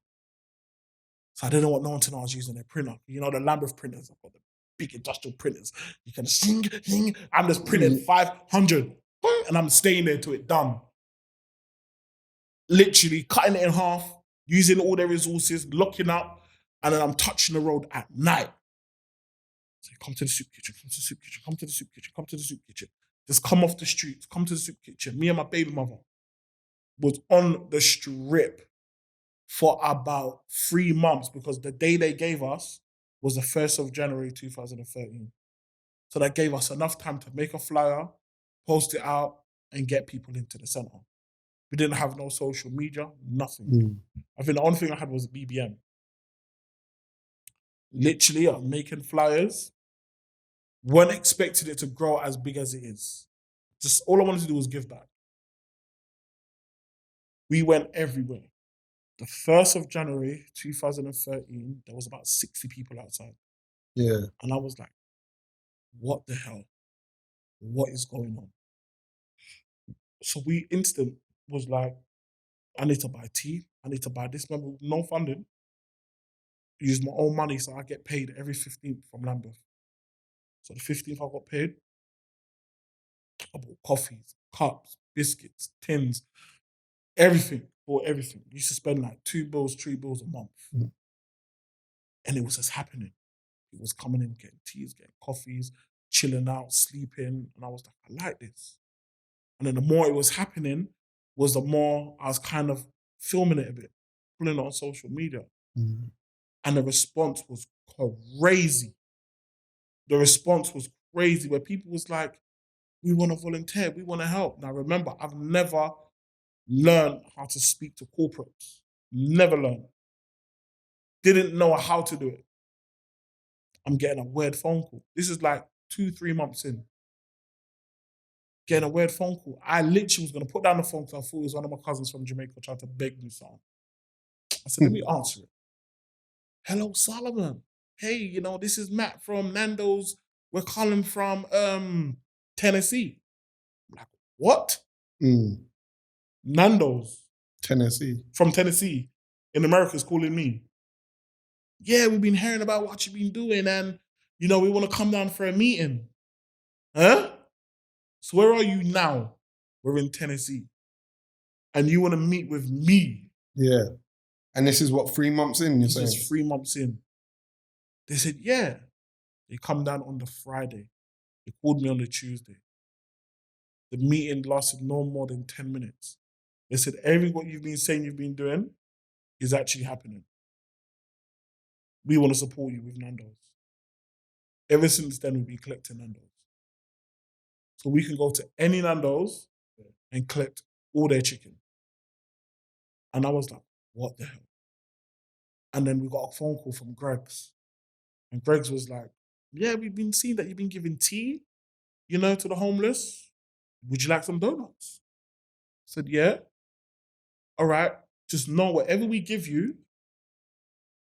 So I didn't want no one to know I was using their printer. You know, the Lambeth printers, I've got the big industrial printers. You can sing. I'm just printing 500 and I'm staying there till it's done. Literally cutting it in half, using all their resources, locking up, and then I'm touching the road at night. So come to the soup kitchen, come to the soup kitchen, come to the soup kitchen, come to the soup kitchen. Just come off the streets, come to the soup kitchen. Me and my baby mother was on the strip for about 3 months because the day they gave us was the 1st of January 2013. So that gave us enough time to make a flyer, post it out, and get people into the centre. We didn't have no social media, nothing. Mm. I think the only thing I had was a BBM. Literally, I'm making flyers. Weren't expecting it to grow as big as it is. Just all I wanted to do was give back. We went everywhere. The 1st of January 2013, there was about 60 people outside. Yeah. And I was like, what the hell? What is going on? So we instant was like, I need to buy tea. I need to buy this. Remember, no funding. Use my own money, so I get paid every 15th from Lambeth. So the 15th I got paid, I bought coffees, cups, biscuits, tins, everything. Bought everything. Used to spend like 2 bills, 3 bills a month. Mm. And it was just happening. It was coming in, getting teas, getting coffees, chilling out, sleeping. And I was like, I like this. And then the more it was happening, was the more I was kind of filming it a bit, putting it on social media. Mm. And the response was crazy. The response was crazy where people was like, we want to volunteer, we want to help. Now remember, I've never learned how to speak to corporates. Never learned. Didn't know how to do it. I'm getting a weird phone call. This is like 2-3 months in. Getting a weird phone call. I literally was going to put down the phone because I thought it was one of my cousins from Jamaica trying to beg me something. I said, let me answer it. Hello, Solomon. Hey, you know, this is Matt from Nando's. We're calling from Tennessee. I'm like, what? Mm. Nando's Tennessee. from Tennessee in America is calling me. Yeah, we've been hearing about what you've been doing and, you know, we want to come down for a meeting. Huh? So where are you now? We're in Tennessee. And you want to meet with me? Yeah. And this is what, 3 months in, you're saying? This is 3 months in. They said, yeah. They come down on the Friday. They called me on the Tuesday. The meeting lasted no more than 10 minutes. They said, everything what you've been saying you've been doing is actually happening. We want to support you with Nando's. Ever since then, we've been collecting Nando's. So we can go to any Nando's and collect all their chicken. And I was like, what the hell? And then we got a phone call from Greg's. And Greg's was like, yeah, we've been seeing that you've been giving tea, you know, to the homeless. Would you like some donuts? I said, yeah. All right. Just know whatever we give you,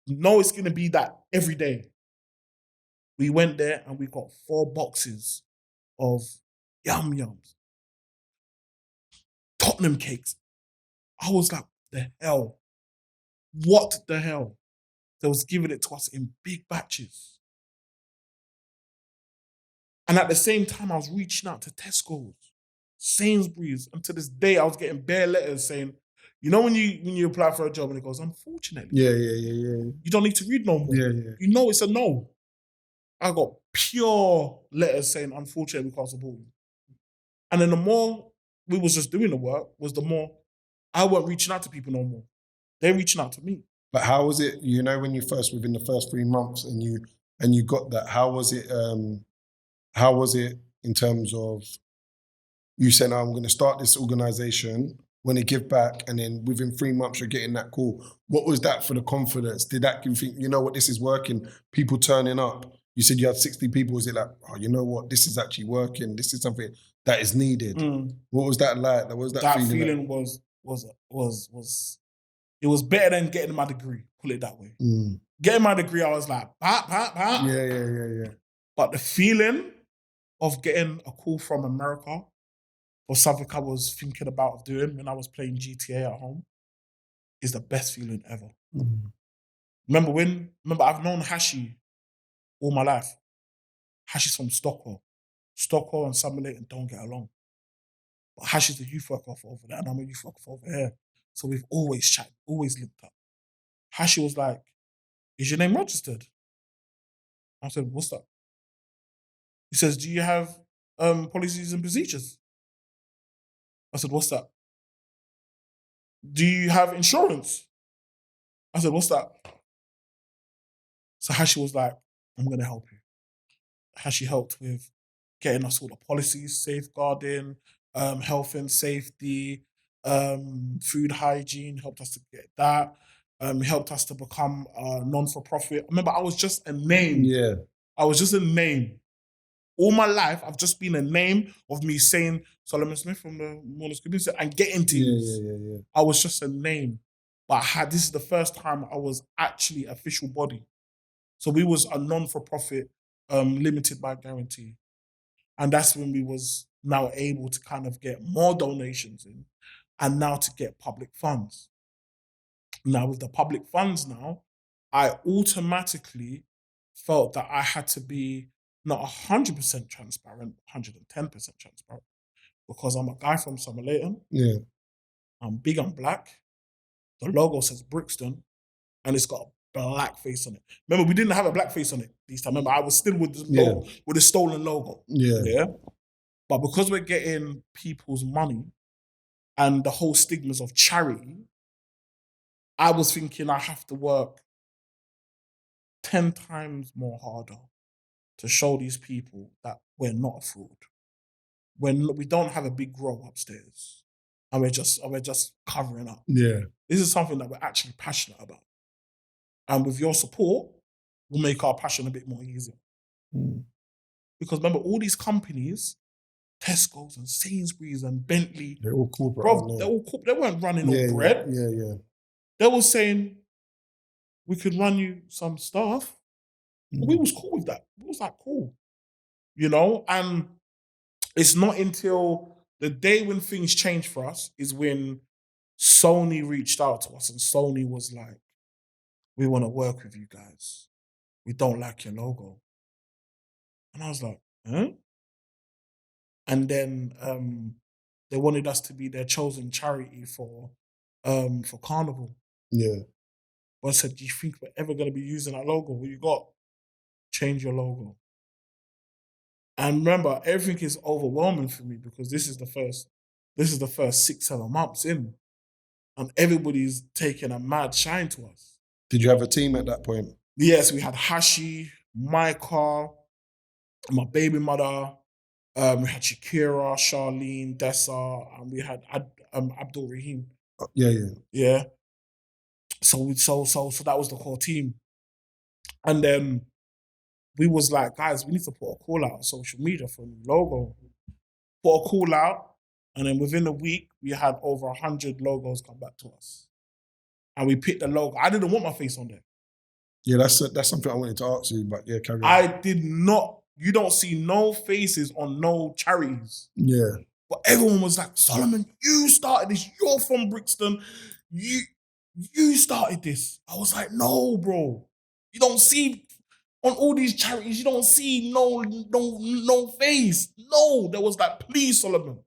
know it's going to be that every day. We went there and we got 4 boxes of yum yums, Tottenham cakes. I was like, the hell? What the hell? They was giving it to us in big batches. And at the same time, I was reaching out to Tesco's, Sainsbury's, and to this day, I was getting bare letters saying, you know when you apply for a job and it goes, unfortunately, Yeah. you don't need to read no more. Yeah. You know it's a no. I got pure letters saying, unfortunately, we can't support you. And then the more we was just doing the work, was the more I weren't reaching out to people no more. They're reaching out to me. But how was it, you know, when you first, within the first 3 months and you got that, how was it in terms of you saying, I'm going to start this organization, when they give back, and then within 3 months you're getting that call? What was that for the confidence? Did that give you think, you know what, this is working, people turning up? You said you had 60 people. Was it like, oh, you know what, this is actually working, this is something that is needed? What was that like? What was that feeling like? was it was better than getting my degree, put it that way. Getting my degree, I was like, pop. Yeah. But the feeling of getting a call from America for something I was thinking about doing when I was playing GTA at home is the best feeling ever. Remember I've known Hashi all my life. Hashi's from Stockwell. Stockwell and Summer Leighton don't get along. But Hashi's the youth worker for over there and I'm a youth worker for over here. So we've always chatted, always linked up. Hashi was like, is your name registered? I said, what's that? He says, do you have policies and procedures? I said, what's that? Do you have insurance? I said, what's that? So Hashi was like, I'm going to help you. Hashi helped with getting us all the policies, safeguarding, health and safety, food hygiene, helped us to get that. Helped us to become non-for-profit. Remember, I was just a name. Yeah. I was just a name. All my life, I've just been a name of me saying Solomon Smith from the Morning Scoop and getting things. Yeah. I was just a name. But this is the first time I was actually official body. So we was a non-for-profit, limited by guarantee. And that's when we was now able to kind of get more donations in and now to get public funds. Now with the public funds now, I automatically felt that I had to be not 100% transparent, 110% transparent, because I'm a guy from Summer Leighton. Yeah. I'm big and black. The logo says Brixton, and it's got a blackface on it. Remember, we didn't have a blackface on it this time. Remember, I was still with the with the stolen logo. Yeah. But because we're getting people's money and the whole stigmas of charity, I was thinking I have to work 10 times more harder to show these people that we're not a fraud. We don't have a big grow upstairs and we're just covering up. Yeah. This is something that we're actually passionate about. And with your support, we'll make our passion a bit more easier. Because remember, all these companies, Tesco's and Sainsbury's and Bentley, they're all corporate. Bro, they're all corporate. They weren't running on bread. Yeah. They were saying, we could run you some stuff. We was cool with that. We was like, cool. You know? And it's not until the day when things changed for us is when Sony reached out to us and Sony was like, we want to work with you guys. We don't like your logo. And I was like, huh? And then they wanted us to be their chosen charity for Carnival. Yeah. But I said, do you think we're ever going to be using that logo? What you got? Change your logo. And remember, everything is overwhelming for me because this is the first 6-7 months in. And everybody's taking a mad shine to us. Did you have a team at that point? Yes, we had Hashi, Micah, my baby mother, we had Shakira, Charlene, Dessa, and we had Abdul Rahim. Yeah. So that was the core team. And then we was like, guys, we need to put a call out on social media for a new logo. Put a call out, and then within a week, we had over 100 logos come back to us. And we picked the logo. I didn't want my face on there. Yeah, that's something I wanted to ask you, but yeah, carry on. I did not. You don't see no faces on no charities. Yeah. But everyone was like, Solomon, you started this. You're from Brixton. You started this. I was like, no, bro. You don't see on all these charities, you don't see no face. No, there was like, please, Solomon,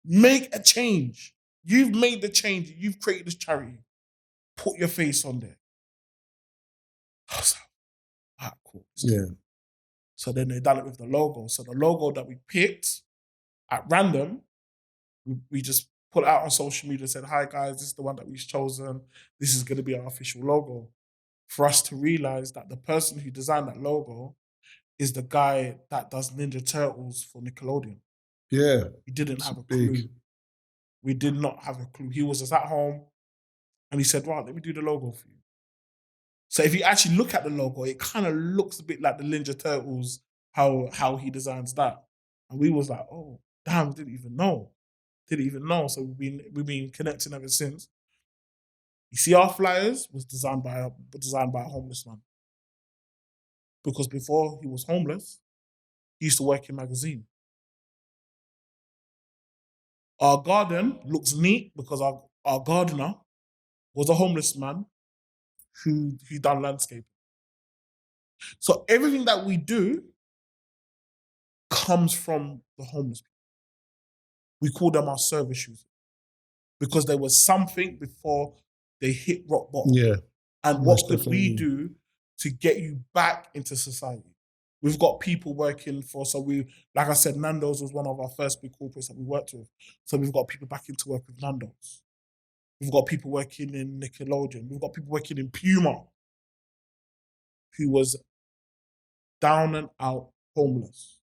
make a change. You've made the change. You've created this charity. Put your face on there. I was like, cool. Yeah. So then they done it with the logo. So the logo that we picked at random, we just put it out on social media and said, hi guys, this is the one that we've chosen. This is going to be our official logo. For us to realize that the person who designed that logo is the guy that does Ninja Turtles for Nickelodeon. Yeah. He didn't have a clue. We did not have a clue. He was just at home and he said, right, let me do the logo for you. So if you actually look at the logo, it kind of looks a bit like the Ninja Turtles, how he designs that. And we was like, oh, damn, didn't even know. So we've been connecting ever since. You see, our flyers was designed by a homeless man. Because before he was homeless, he used to work in magazine. Our garden looks neat because our gardener was a homeless man who done landscaping. So everything that we do comes from the homeless people. We call them our service users because there was something before they hit rock bottom. Yeah. And what could we do to get you back into society? We've got people working like I said, Nando's was one of our first big corporates that we worked with. So we've got people back into work with Nando's. We've got people working in Nickelodeon. We've got people working in Puma who was down and out homeless.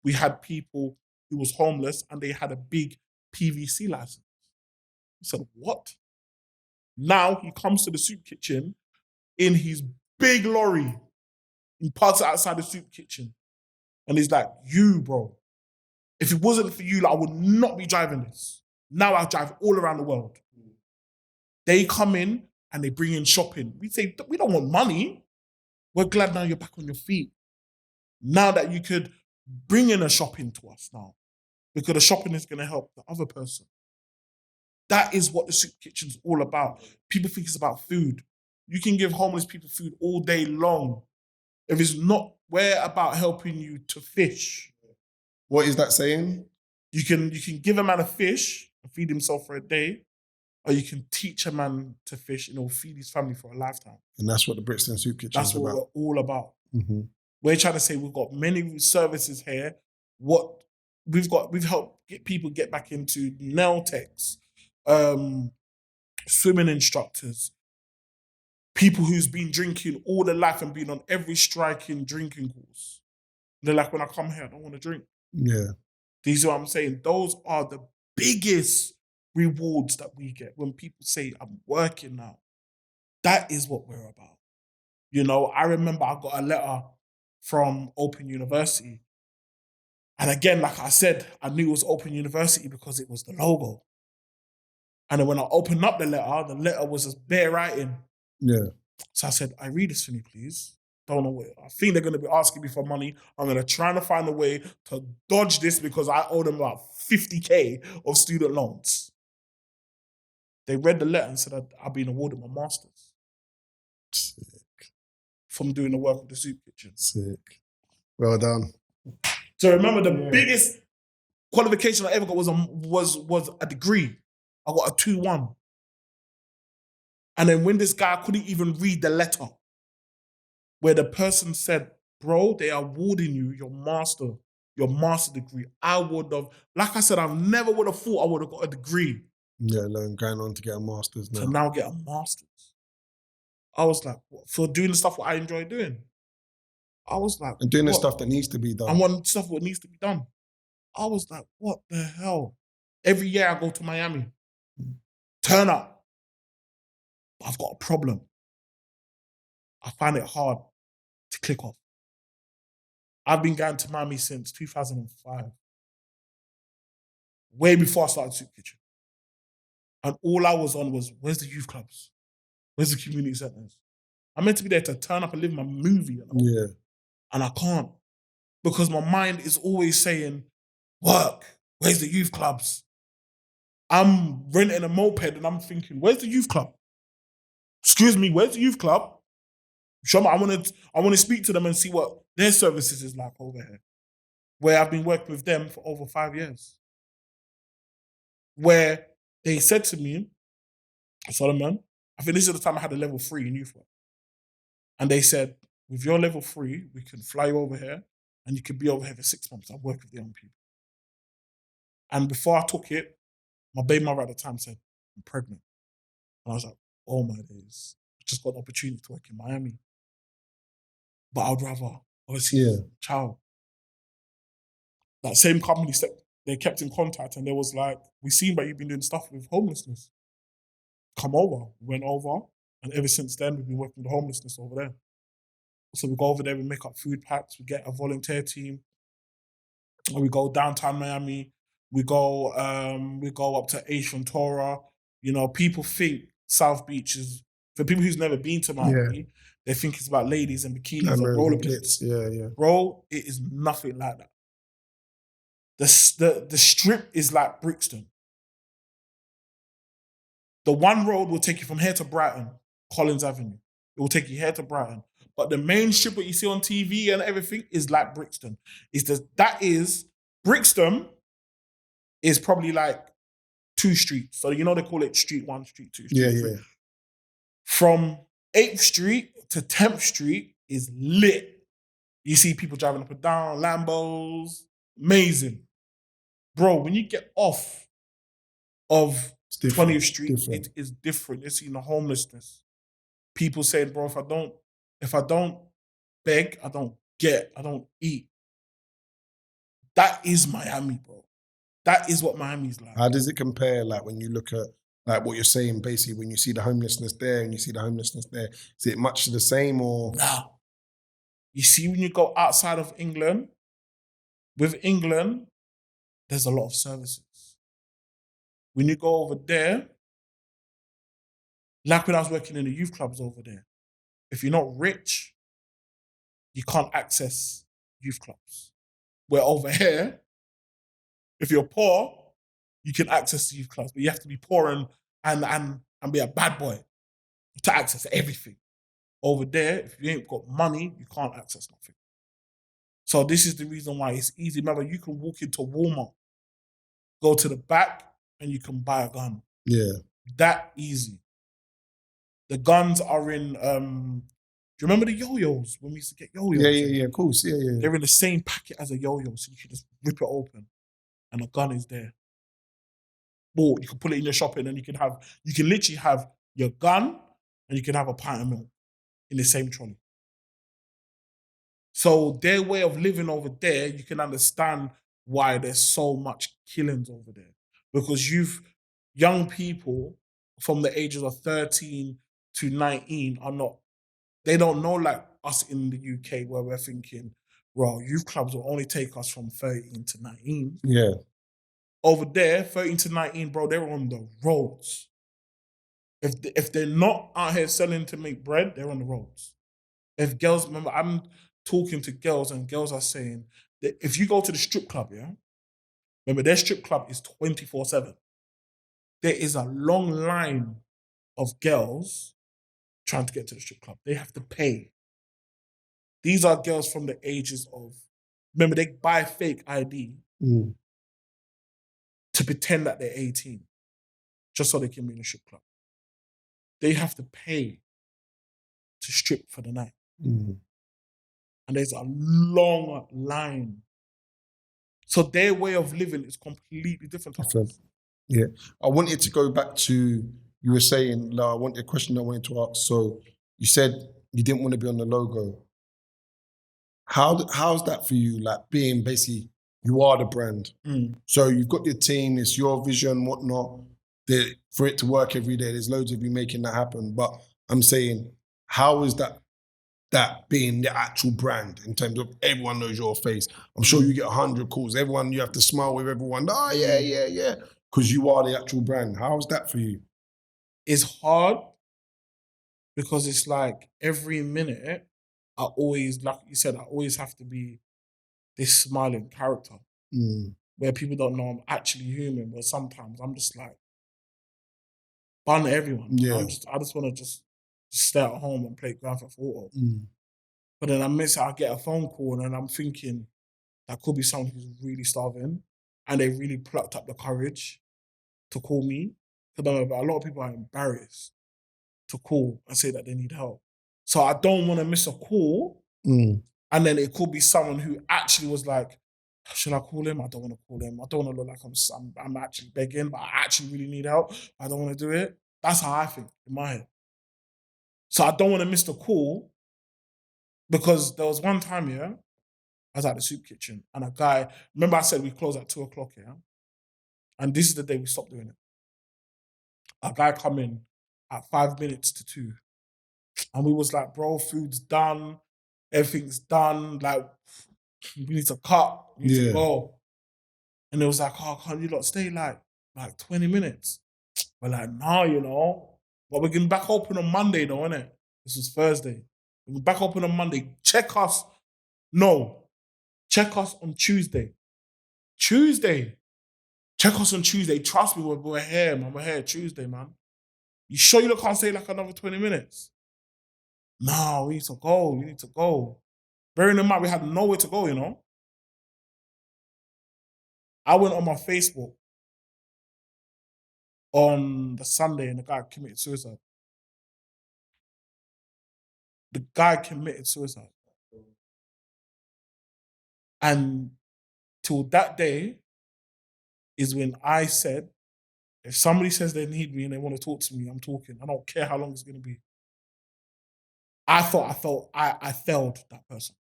We had people who was homeless and they had a big PVC license. We said, what? Now he comes to the soup kitchen in his big lorry. He parks it outside the soup kitchen. And he's like, you, bro, if it wasn't for you, I would not be driving this. Now I drive all around the world. They come in and they bring in shopping. We say, we don't want money. We're glad now you're back on your feet. Now that you could bring in a shopping to us now, because the shopping is going to help the other person. That is what the soup kitchen's all about. People think it's about food. You can give homeless people food all day long. If it's not, we're about helping you to fish. What is that saying? You can give a man a fish and feed himself for a day, or you can teach a man to fish and it'll feed his family for a lifetime. And that's what the Brixton Soup Kitchen That's is what about. we're all about. Mm-hmm. We're trying to say we've got many services here. We've helped get people get back into nail techs, swimming instructors, people who's been drinking all their life and been on every striking drinking course. They're like, when I come here, I don't want to drink. Yeah. These are what I'm saying. Those are the biggest rewards that we get when people say, I'm working now. That is what we're about. You know, I remember I got a letter from Open University. And again, like I said, I knew it was Open University because it was the logo. And then when I opened up the letter was just bare writing. Yeah. So I said, I read this for me, please. Don't know what. I think they're going to be asking me for money. I'm going to try to find a way to dodge this because I owe them about 50K of student loans. They read the letter and said I've been awarded my master's. Sick. From doing the work of the soup kitchen. Sick. Well done. So remember, the biggest qualification I ever got was a degree. I got a 2-1. And then when this guy couldn't even read the letter, where the person said, bro, they are awarding you your master degree. I would have, like I said, I never would have thought I would have got a degree. Yeah, going on to get a master's now. To now get a master's. I was like, what? For doing the stuff what I enjoy doing. I was like, and doing the stuff that needs to be done. And one stuff what needs to be done. I was like, what the hell? Every year I go to Miami. Turn up. But I've got a problem. I find it hard to click off. I've been going to Miami since 2005. Way before I started Soup Kitchen. And all I was on was, where's the youth clubs? Where's the community centers? I'm meant to be there to turn up and live my movie. You know? Yeah. And I can't. Because my mind is always saying, work, where's the youth clubs? I'm renting a moped and I'm thinking, where's the youth club? Excuse me, where's the youth club? Show me, I want to speak to them and see what their services is like over here. Where I've been working with them for over 5 years. Where they said to me, Solomon, I think this is the time I had a level 3 in youth work. And they said, with your level 3, we can fly you over here and you can be over here for 6 months. I've worked with young people. And before I took it, my baby mother at the time said, I'm pregnant. And I was like, oh my days. I just got an opportunity to work in Miami. But I'd rather, obviously, child. That same company, they kept in contact and they was like, we seen that you've been doing stuff with homelessness. Come over. We went over. And ever since then, we've been working with homelessness over there. So we go over there, we make up food packs, we get a volunteer team. And we go downtown Miami. We go up to Asian Torah. You know, people think South Beach is, for people who's never been to Miami, they think it's about ladies and bikinis and rollerblades. Yeah. Bro, it is nothing like that. The strip is like Brixton. The one road will take you from here to Brighton, Collins Avenue. It will take you here to Brighton. But the main strip that you see on TV and everything is like Brixton. Brixton is probably like 2 streets. So you know they call it Street 1, Street 2, Street 3. From 8th Street to 10th Street is lit. You see people driving up and down, Lambos, amazing. Bro, when you get off of 20th Street, it is different. You're seeing the homelessness. People saying, bro, if I don't beg, I don't eat. That is Miami, bro. That is what Miami's like. How does it compare, like, when you look at, like, what you're saying, basically, when you see the homelessness there and you see the homelessness there? Is it much the same or? No. You see, when you go outside of England, with England, there's a lot of services. When you go over there, like when I was working in the youth clubs over there, if you're not rich, you can't access youth clubs. Where over here, if you're poor, you can access the youth clubs, but you have to be poor and be a bad boy to access everything. Over there, if you ain't got money, you can't access nothing. So this is the reason why it's easy. Remember, you can walk into Walmart, go to the back, and you can buy a gun. Yeah. That easy. The guns are in. Do you remember the yo-yos when we used to get yo-yos? Yeah, of course. Yeah. They're in the same packet as a yo-yo, so you can just rip it open, and the gun is there. Or you can put it in your shopping, and you can literally have your gun, and you can have a pint of milk in the same trolley. So their way of living over there, you can understand why there's so much killings over there. Because young people from the ages of 13 to 19 they don't know like us in the UK where we're thinking, well, youth clubs will only take us from 13 to 19. Yeah. Over there, 13 to 19, bro, they're on the roads. If they're not out here selling to make bread, they're on the roads. If girls, remember, I'm talking to girls and girls are saying that if you go to the strip club, yeah, remember their strip club is 24/7. There is a long line of girls trying to get to the strip club. They have to pay. These are girls from the ages of, remember, they buy fake ID to pretend that they're 18 just so they can be in the strip club. They have to pay to strip for the night. And there's a long line. So their way of living is completely different to ours. Yeah. I wanted to go back to, you were saying, like, a question I wanted to ask. So you said you didn't want to be on the logo. How's that for you? Like being basically, you are the brand. So you've got your team, it's your vision, whatnot. For it to work every day, there's loads of you making that happen. But I'm saying, how is that being the actual brand in terms of everyone knows your face? I'm sure you get 100 calls. Everyone, you have to smile with everyone. Oh, yeah. Because you are the actual brand. How's that for you? It's hard because it's like every minute, I always, like you said, I always have to be this smiling character where people don't know I'm actually human, but sometimes I'm just like, bun everyone. Yeah. I just want to just stay at home and play Grand Theft Auto. But then I get a phone call and I'm thinking that could be someone who's really starving and they really plucked up the courage to call me. Because a lot of people are embarrassed to call and say that they need help. So I don't want to miss a call. And then it could be someone who actually was like, should I call him? I don't want to call him. I don't want to look like I'm actually begging, but I actually really need help. I don't want to do it. That's how I think in my head. So I don't want to miss the call because there was one time, yeah, I was at the soup kitchen and a guy, remember I said we close at 2:00, yeah? And this is the day we stopped doing it. A guy come in at 5 minutes to 2. And we was like, bro, food's done. Everything's done. Like, we need to cut. We need to go. And it was like, oh, can't you not stay like 20 minutes? We're like, nah, you know. But we're getting back open on Monday though, innit? This was Thursday. We're back open on Monday. Check us on Tuesday. Check us on Tuesday. Trust me, we're here, man. We're here Tuesday, man. You sure you can't stay like another 20 minutes? No, we need to go. Bearing in mind, we had nowhere to go, you know? I went on my Facebook on the Sunday and the guy committed suicide. And till that day is when I said, if somebody says they need me and they want to talk to me, I'm talking. I don't care how long it's going to be. I failed that person.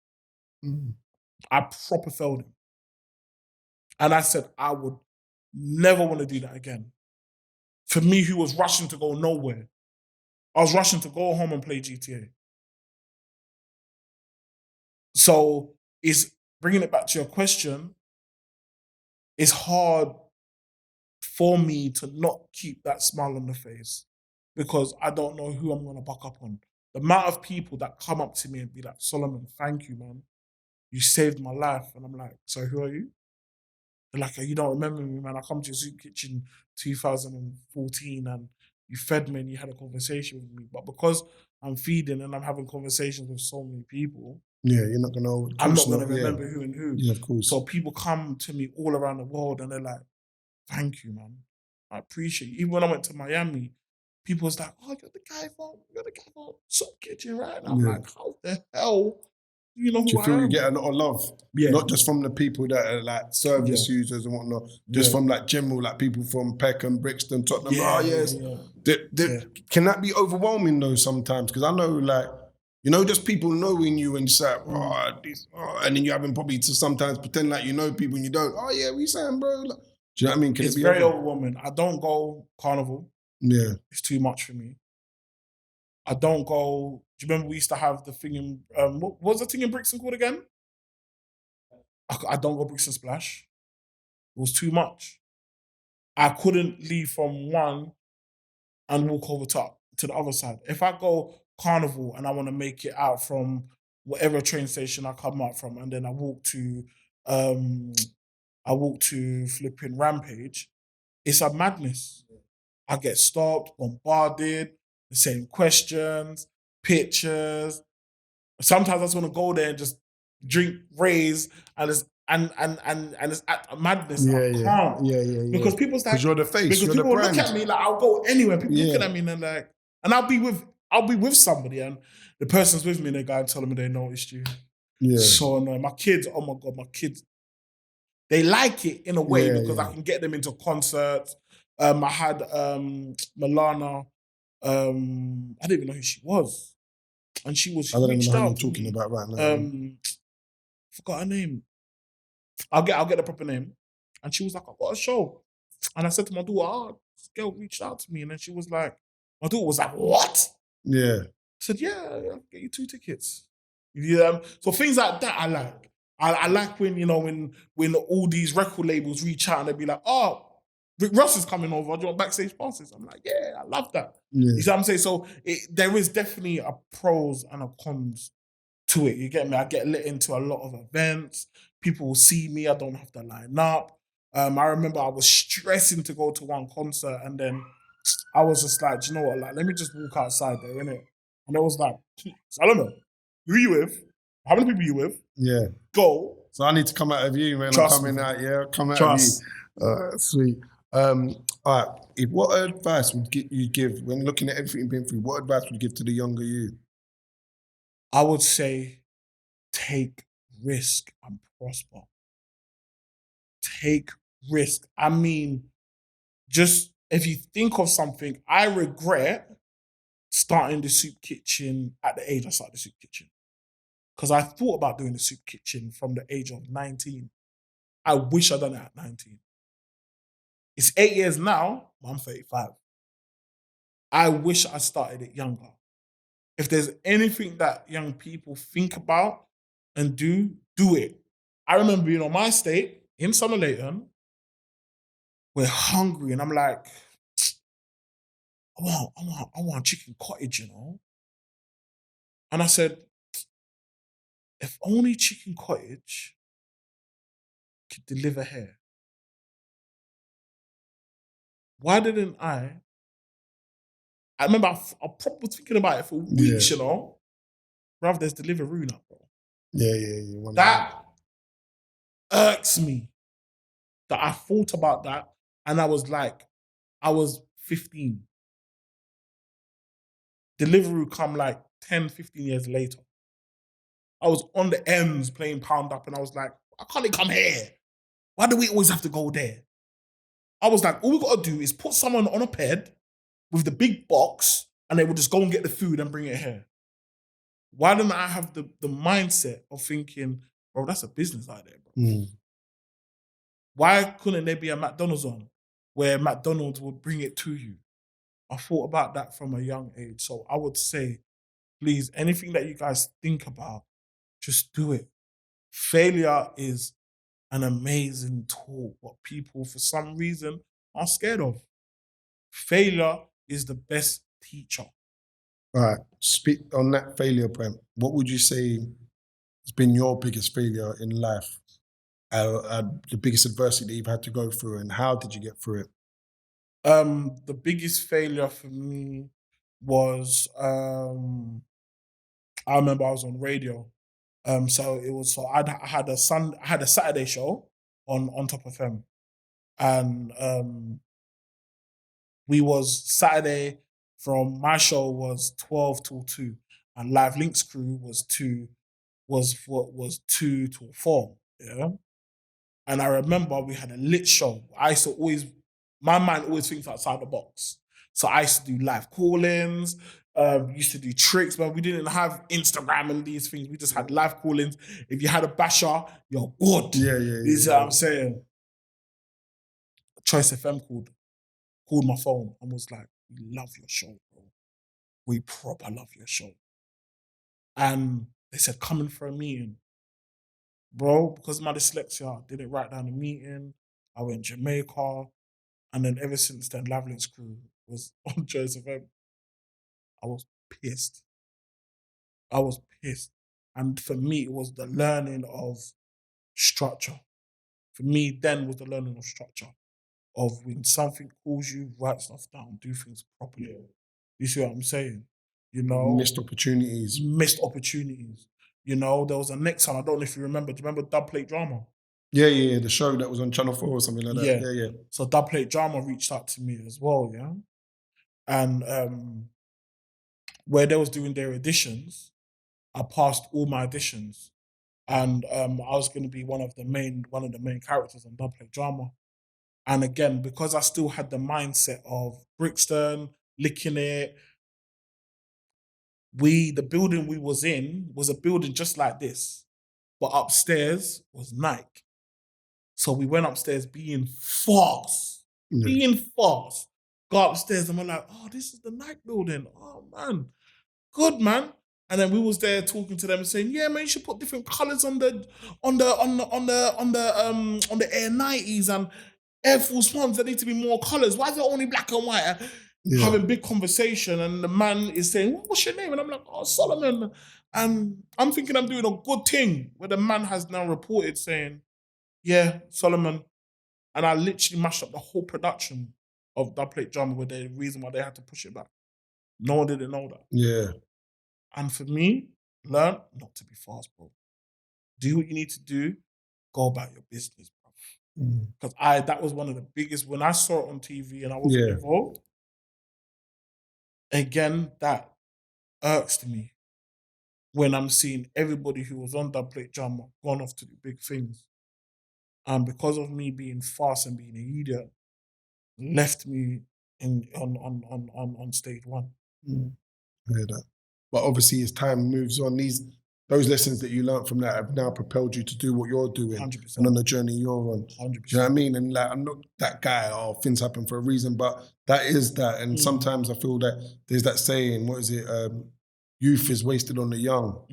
I proper failed him. And I said, I would never want to do that again. For me, who was rushing to go nowhere, I was rushing to go home and play GTA. So it's bringing it back to your question. It's hard for me to not keep that smile on the face because I don't know who I'm going to buck up on. The amount of people that come up to me and be like, Solomon, thank you, man. You saved my life. And I'm like, so who are you? They're like, you don't remember me, man. I come to your soup kitchen 2014 and you fed me and you had a conversation with me. But because I'm feeding and I'm having conversations with so many people, you're not going to. I'm not going to remember who and who. Yeah, of course. So people come to me all around the world and they're like, thank you, man. I appreciate you. Even when I went to Miami, people was like, "Oh, you're the guy from Soup Kitchen, right?" And I'm like, "How the hell do you know Do who you feel I you am?" get a lot of love? Yeah, Not just from the people that are like service users and whatnot, just from like general, like people from Peckham, Brixton, Tottenham. yeah, Oh, yes. yeah. Can that be overwhelming though sometimes? Because I know like, you know, just people knowing you and say, and then you having probably to sometimes pretend like you know people and you don't. Oh yeah, we saying, bro. Like, do you know what I mean? Can It's it be very overwhelming. I don't go carnival. Yeah. It's too much for me. I don't go. Do you remember we used to have the thing in what was the thing in Brixton called again? I don't go Brixton Splash. It was too much. I couldn't leave from one and walk over to the other side. If I go carnival and I want to make it out from whatever train station I come up from, and then um I walk to flipping Rampage, it's a madness. I get stopped, bombarded, the same questions, pictures. Sometimes I just want to go there and just drink rays and it's at madness. I can't. Because people's like, Because you're the face, because you're the people will look brand. at me like I'll go anywhere. People looking at me and they're like, and I'll be with somebody and the person's with me and they go and tell me they noticed you. Yeah. So no, my kids, oh my God, my kids, they like it in a way because I can get them into concerts. I had Milana, I didn't even know who she was. And she I don't even know reached who you're out to talking me. about right now. Forgot her name. I'll get the proper name. And she was like, "I got a show." And I said to my daughter, "Oh, this girl reached out to me." And then she was like, my daughter was like, "What?" Yeah. I said, "Yeah, I'll get you 2 tickets." Yeah. So things like that I like. I like when, you know, when all these record labels reach out and they be like, "Oh, Rick Ross is coming over. Do you want backstage passes?" I'm like, "Yeah, I love that." Yeah. You see what I'm saying? So there is definitely a pros and a cons to it. You get me? I get let into a lot of events. People will see me. I don't have to line up. I remember I was stressing to go to one concert, and then I was just like, "Do you know what? Like, let me just walk outside there, innit?" And I was like, "Solomon, who are you with? How many people are you with? Yeah. Go." So I need to come out of you, man. Trust I'm coming me. out, yeah. Come out Trust. of you. Sweet. All right. What advice would you give when looking at everything you've been through? What advice would you give to the younger you? I would say take risk and prosper. Take risk. I mean, just if you think of something, I regret starting the soup kitchen at the age I started the soup kitchen. Because I thought about doing the soup kitchen from the age of 19. I wish I'd done it at 19. It's 8 years now, but I'm 35. I wish I started it younger. If there's anything that young people think about and do it. I remember being on my estate in Summer Leighton. We're hungry, and I'm like, I want chicken cottage, you know. And I said, if only chicken cottage could deliver here, why didn't I? I remember I probably was thinking about it for weeks, you know. Rather, there's Deliveroo now, bro. Yeah. That irks me that I thought about that and I was 15. Deliveroo come like 10, 15 years later. I was on the ends playing Pound Up and I was like, why can't it come here? Why do we always have to go there? I was like, all we got to do is put someone on a ped with the big box and they will just go and get the food and bring it here. Why didn't I have the mindset of thinking, bro, that's a business idea, bro. Why couldn't there be a McDonald's on where McDonald's would bring it to you? I thought about that from a young age. So I would say, please, anything that you guys think about, just do it. Failure is an amazing tool, what people, for some reason, are scared of. Failure is the best teacher. All right. Speak on that failure point. What would you say has been your biggest failure in life? The biggest adversity that you've had to go through, and how did you get through it? The biggest failure for me was I remember I was on radio. I had a Saturday show on Top FM, and we was Saturday from my show was 12 till 2, and Live Links crew was 2 till 4. Yeah. And I remember we had a lit show. I used to always, my mind always thinks outside the box. So I used to do live call-ins, used to do tricks, but we didn't have Instagram and these things. We just had live call-ins. If you had a basher, you're good. Yeah. You see what I'm saying? Choice FM called my phone and was like, "We love your show, bro. We proper love your show." And they said, "Come in for a meeting." Bro, because of my dyslexia, I didn't write down the meeting. I went Jamaica. And then ever since then, Lavalint's crew was on Choice FM. I was pissed. I was pissed. And for me, it was the learning of structure. For me, then was the learning of structure. Of when something calls you, write stuff down, do things properly. You see what I'm saying? You know? Missed opportunities. Missed opportunities. You know, there was a next time, I don't know if you remember. Do you remember Dub Plate Drama? Yeah. The show that was on Channel 4 or something like that. Yeah. So Dub Plate Drama reached out to me as well, yeah? And where they was doing their auditions, I passed all my auditions. And I was going to be one of the main characters on Dub Plate Drama. And again, because I still had the mindset of Brixton, licking it, the building we was in was a building just like this, but upstairs was Nike. So we went upstairs being fast. Go upstairs and we're like, "Oh, this is the Nike building. Oh man, good man." And then we was there talking to them and saying, "Yeah, man, you should put different colours on the Air 90s and Air Force Ones. There need to be more colours. Why is it only black and white?" Having big conversation, and the man is saying, "What's your name?" And I'm like, "Oh, Solomon." And I'm thinking I'm doing a good thing, where the man has now reported saying, "Yeah, Solomon." And I literally mashed up the whole production of Dub Plate Drama with the reason why they had to push it back. No one didn't know that. Yeah. And for me, learn not to be fast, bro. Do what you need to do. Go about your business, bro. Because that was one of the biggest, when I saw it on TV and I wasn't involved, again, that irks me when I'm seeing everybody who was on Dub Plate Drama gone off to do big things. And because of me being fast and being an idiot, left me on stage one. I hear that. But obviously, as time moves on, those lessons that you learned from that have now propelled you to do what you're doing 100%. and on the journey you're on. 100%. Do you know what I mean? And like, I'm not that guy, "Oh, things happen for a reason," but that is that. And sometimes I feel that there's that saying, what is it? Youth is wasted on the young.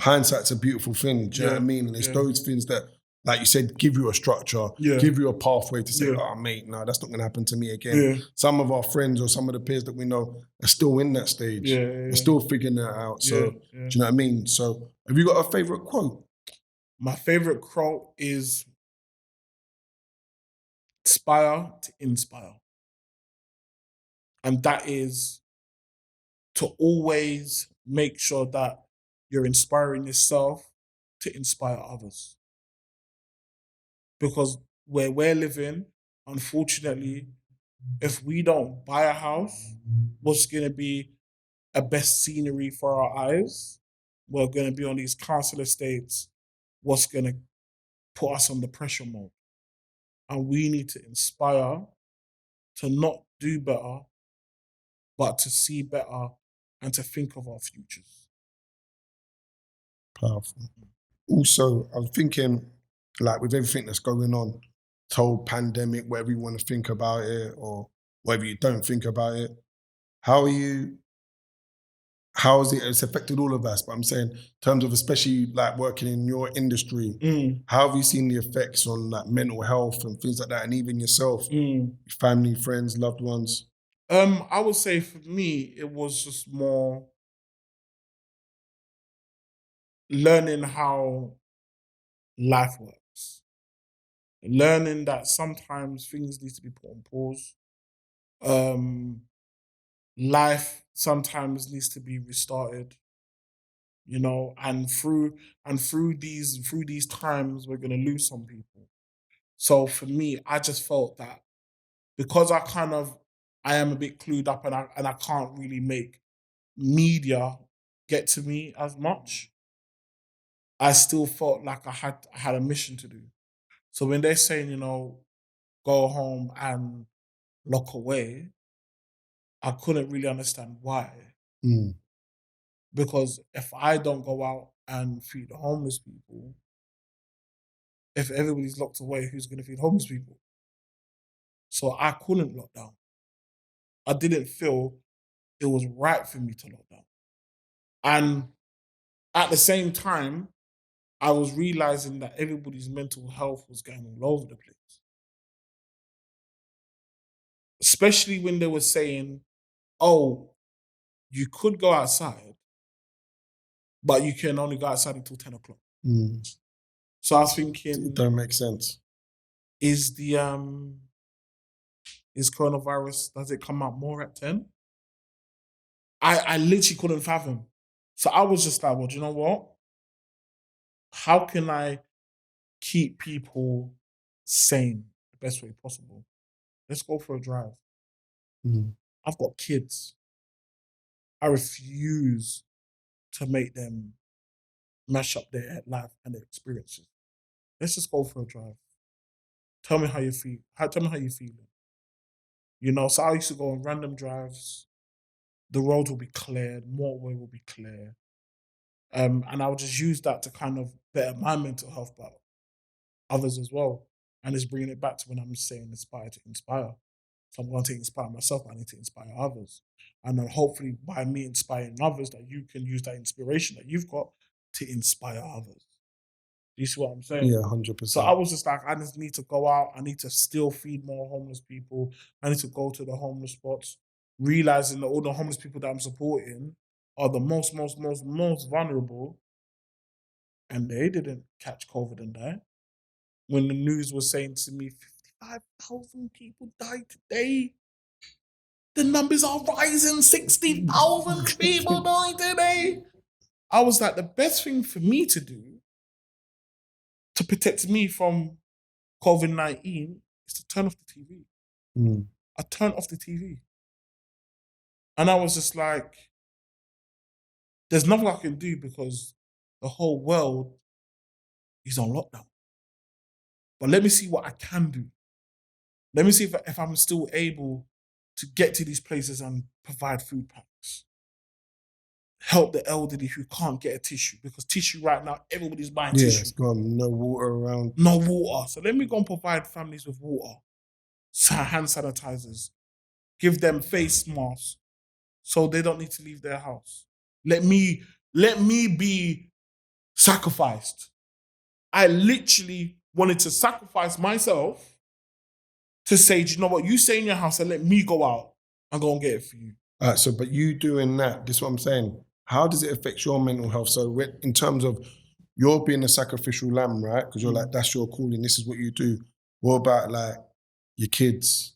Hindsight's a beautiful thing. Do you know what I mean? And it's those things that, like you said, give you a structure, give you a pathway to say, "Oh, mate, no, that's not going to happen to me again." Some of our friends or some of the peers that we know are still in that stage. They're still figuring that out. So, do you know what I mean? So, have you got a favourite quote? My favourite quote is, "Aspire to inspire." And that is to always make sure that you're inspiring yourself to inspire others. Because where we're living, unfortunately, if we don't buy a house, what's going to be a best scenery for our eyes? We're going to be on these council estates. What's going to put us on the pressure mode? And we need to inspire to not do better, but to see better and to think of our futures. Powerful. Also, I'm thinking, like, with everything that's going on, this whole pandemic, whatever you want to think about it or whatever you don't think about it, how has it's affected all of us? But I'm saying, in terms of especially like working in your industry, how have you seen the effects on like mental health and things like that, and even yourself, your family, friends, loved ones? I would say for me, it was just more learning how life works. Learning that sometimes things need to be put on pause. Life sometimes needs to be restarted, you know, and through these times we're gonna lose some people. So for me, I just felt that because I am a bit clued up and I can't really make media get to me as much, I still felt like I had a mission to do. So when they're saying, you know, go home and lock away, I couldn't really understand why. Mm. Because if I don't go out and feed the homeless people, if everybody's locked away, who's going to feed homeless people? So I couldn't lock down. I didn't feel it was right for me to lock down. And at the same time, I was realizing that everybody's mental health was going all over the place. Especially when they were saying, oh, you could go outside, but you can only go outside until 10 o'clock. Mm. So I was It thinking, don't make sense. is coronavirus, does it come out more at 10? I literally couldn't fathom. So I was just like, well, do you know what? How can I keep people sane the best way possible? Let's go for a drive. Mm. I've got kids. I refuse to make them mash up their life and their experiences. Let's just go for a drive. Tell me how you feel. Tell me how you're feeling. You know, so I used to go on random drives. The roads will be cleared, motorway will be clear. And I would just use that to kind of better my mental health, but others as well. And it's bringing it back to when I'm saying inspire to inspire. So I'm going to inspire myself, but I need to inspire others. And then hopefully by me inspiring others, that you can use that inspiration that you've got to inspire others. Do you see what I'm saying? Yeah, So 100%. I was just like, I just need to go out. I need to still feed more homeless people. I need to go to the homeless spots, realizing that all the homeless people that I'm supporting are the most vulnerable, and they didn't catch COVID and die. When the news was saying to me, 55,000 people died today. The numbers are rising, 60,000 people died today. I was like, the best thing for me to do to protect me from COVID-19 is to turn off the TV. Mm. I turned off the TV. And I was just like, there's nothing I can do because the whole world is on lockdown. But let me see what I can do. Let me see if I'm still able to get to these places and provide food packs. Help the elderly who can't get a tissue, because tissue right now, everybody's buying Yeah, tissue. it's gone. No water around. No water. So let me go and provide families with water, hand sanitizers, give them face masks so they don't need to leave their house. Let me be sacrificed. I literally wanted to sacrifice myself to say, do you know what? You stay in your house and let me go out and go and get it for you. All right, so, but you doing that, this is what I'm saying. How does it affect your mental health? So in terms of you're being a sacrificial lamb, right? Because you're like, that's your calling, this is what you do. What about like your kids,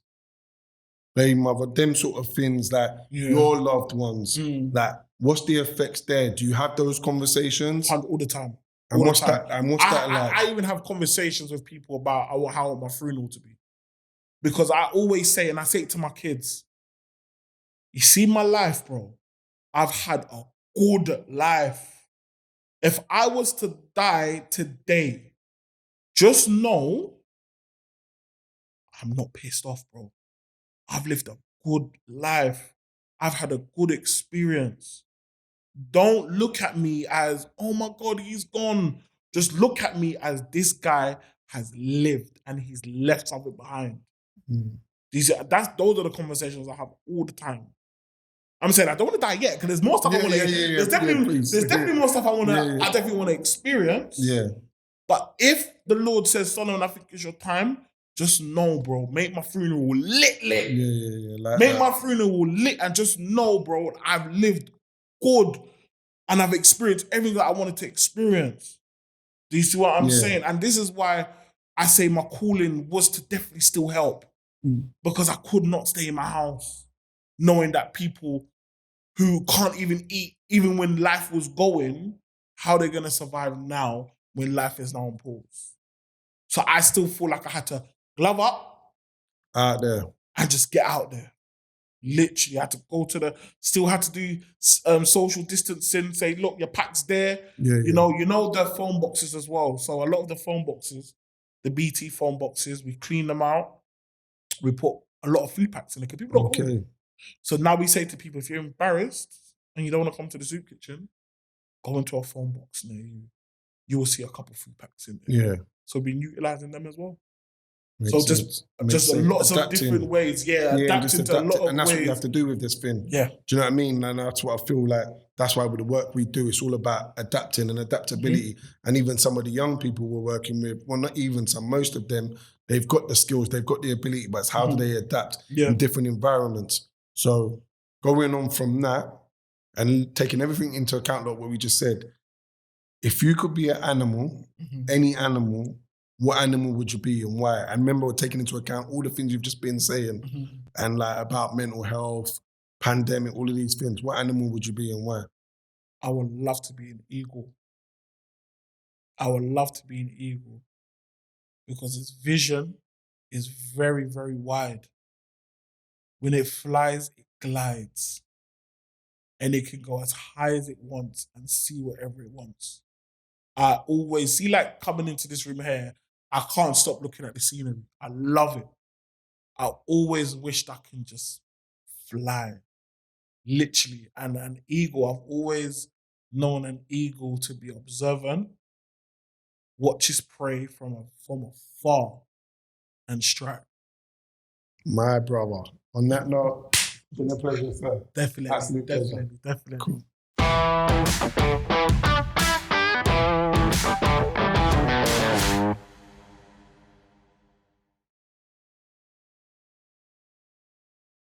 baby mother, them sort of things, like your loved ones, like what's the effects there? Do you have those conversations? All the time. And what's that like? I even have conversations with people about how I want my funeral to be. Because I always say, and I say it to my kids, you see my life, bro. I've had a good life. If I was to die today, just know I'm not pissed off, bro. I've lived a good life. I've had a good experience. Don't look at me as, oh my God, he's gone. Just look at me as this guy has lived and he's left something behind. Mm. Those are the conversations I have all the time. I'm saying I don't want to die yet because there's more stuff I want to. There's definitely more stuff I want to. I definitely want to experience. Yeah. But if the Lord says, Solomon, I think it's your time, just know, bro. Make my funeral lit. Yeah. Like make my funeral lit, and just know, bro. I've lived good, and I've experienced everything that I wanted to experience. Do you see what I'm saying? And this is why I say my calling was to definitely still help. Because I could not stay in my house knowing that people who can't even eat, even when life was going, how they're going to survive now when life is now on pause. So I still feel like I had to glove up out there and just get out there. Literally had to go to still had to do social distancing, say, look, your pack's there. Yeah, You know the phone boxes as well. So a lot of the phone boxes, the BT phone boxes, we clean them out. We put a lot of food packs in it because people don't go. So now we say to people, if you're embarrassed and you don't want to come to the soup kitchen, go into a phone box near you. You will see a couple food packs in there. Yeah. So we're utilising them as well. Makes so sense. just lots of different ways. Yeah, adapting to a lot of and that's ways. what you have to do with this thing. Yeah. Do you know what I mean? And that's what I feel like. That's why with the work we do, it's all about adapting and adaptability. And even some of the young people we're working with, well, not even some, most of them, they've got the skills, they've got the ability, but it's how do they adapt in different environments? So going on from that and taking everything into account, like what we just said, if you could be an animal, any animal, what animal would you be and why? And remember, we're taking into account all the things you've just been saying and like about mental health, pandemic, all of these things. What animal would you be and why? I would love to be an eagle. I would love to be an eagle because its vision is very, very wide. When it flies, it glides. And it can go as high as it wants and see whatever it wants. I always see, like coming into this room here, I can't stop looking at the scenery. I love it. I always wished I can just fly, literally. And an eagle, I've always known an eagle to be observant, watch his prey from afar, and strike. My brother. On that note, it's been a pleasure, sir. Definitely, Absolute pleasure. definitely. Cool.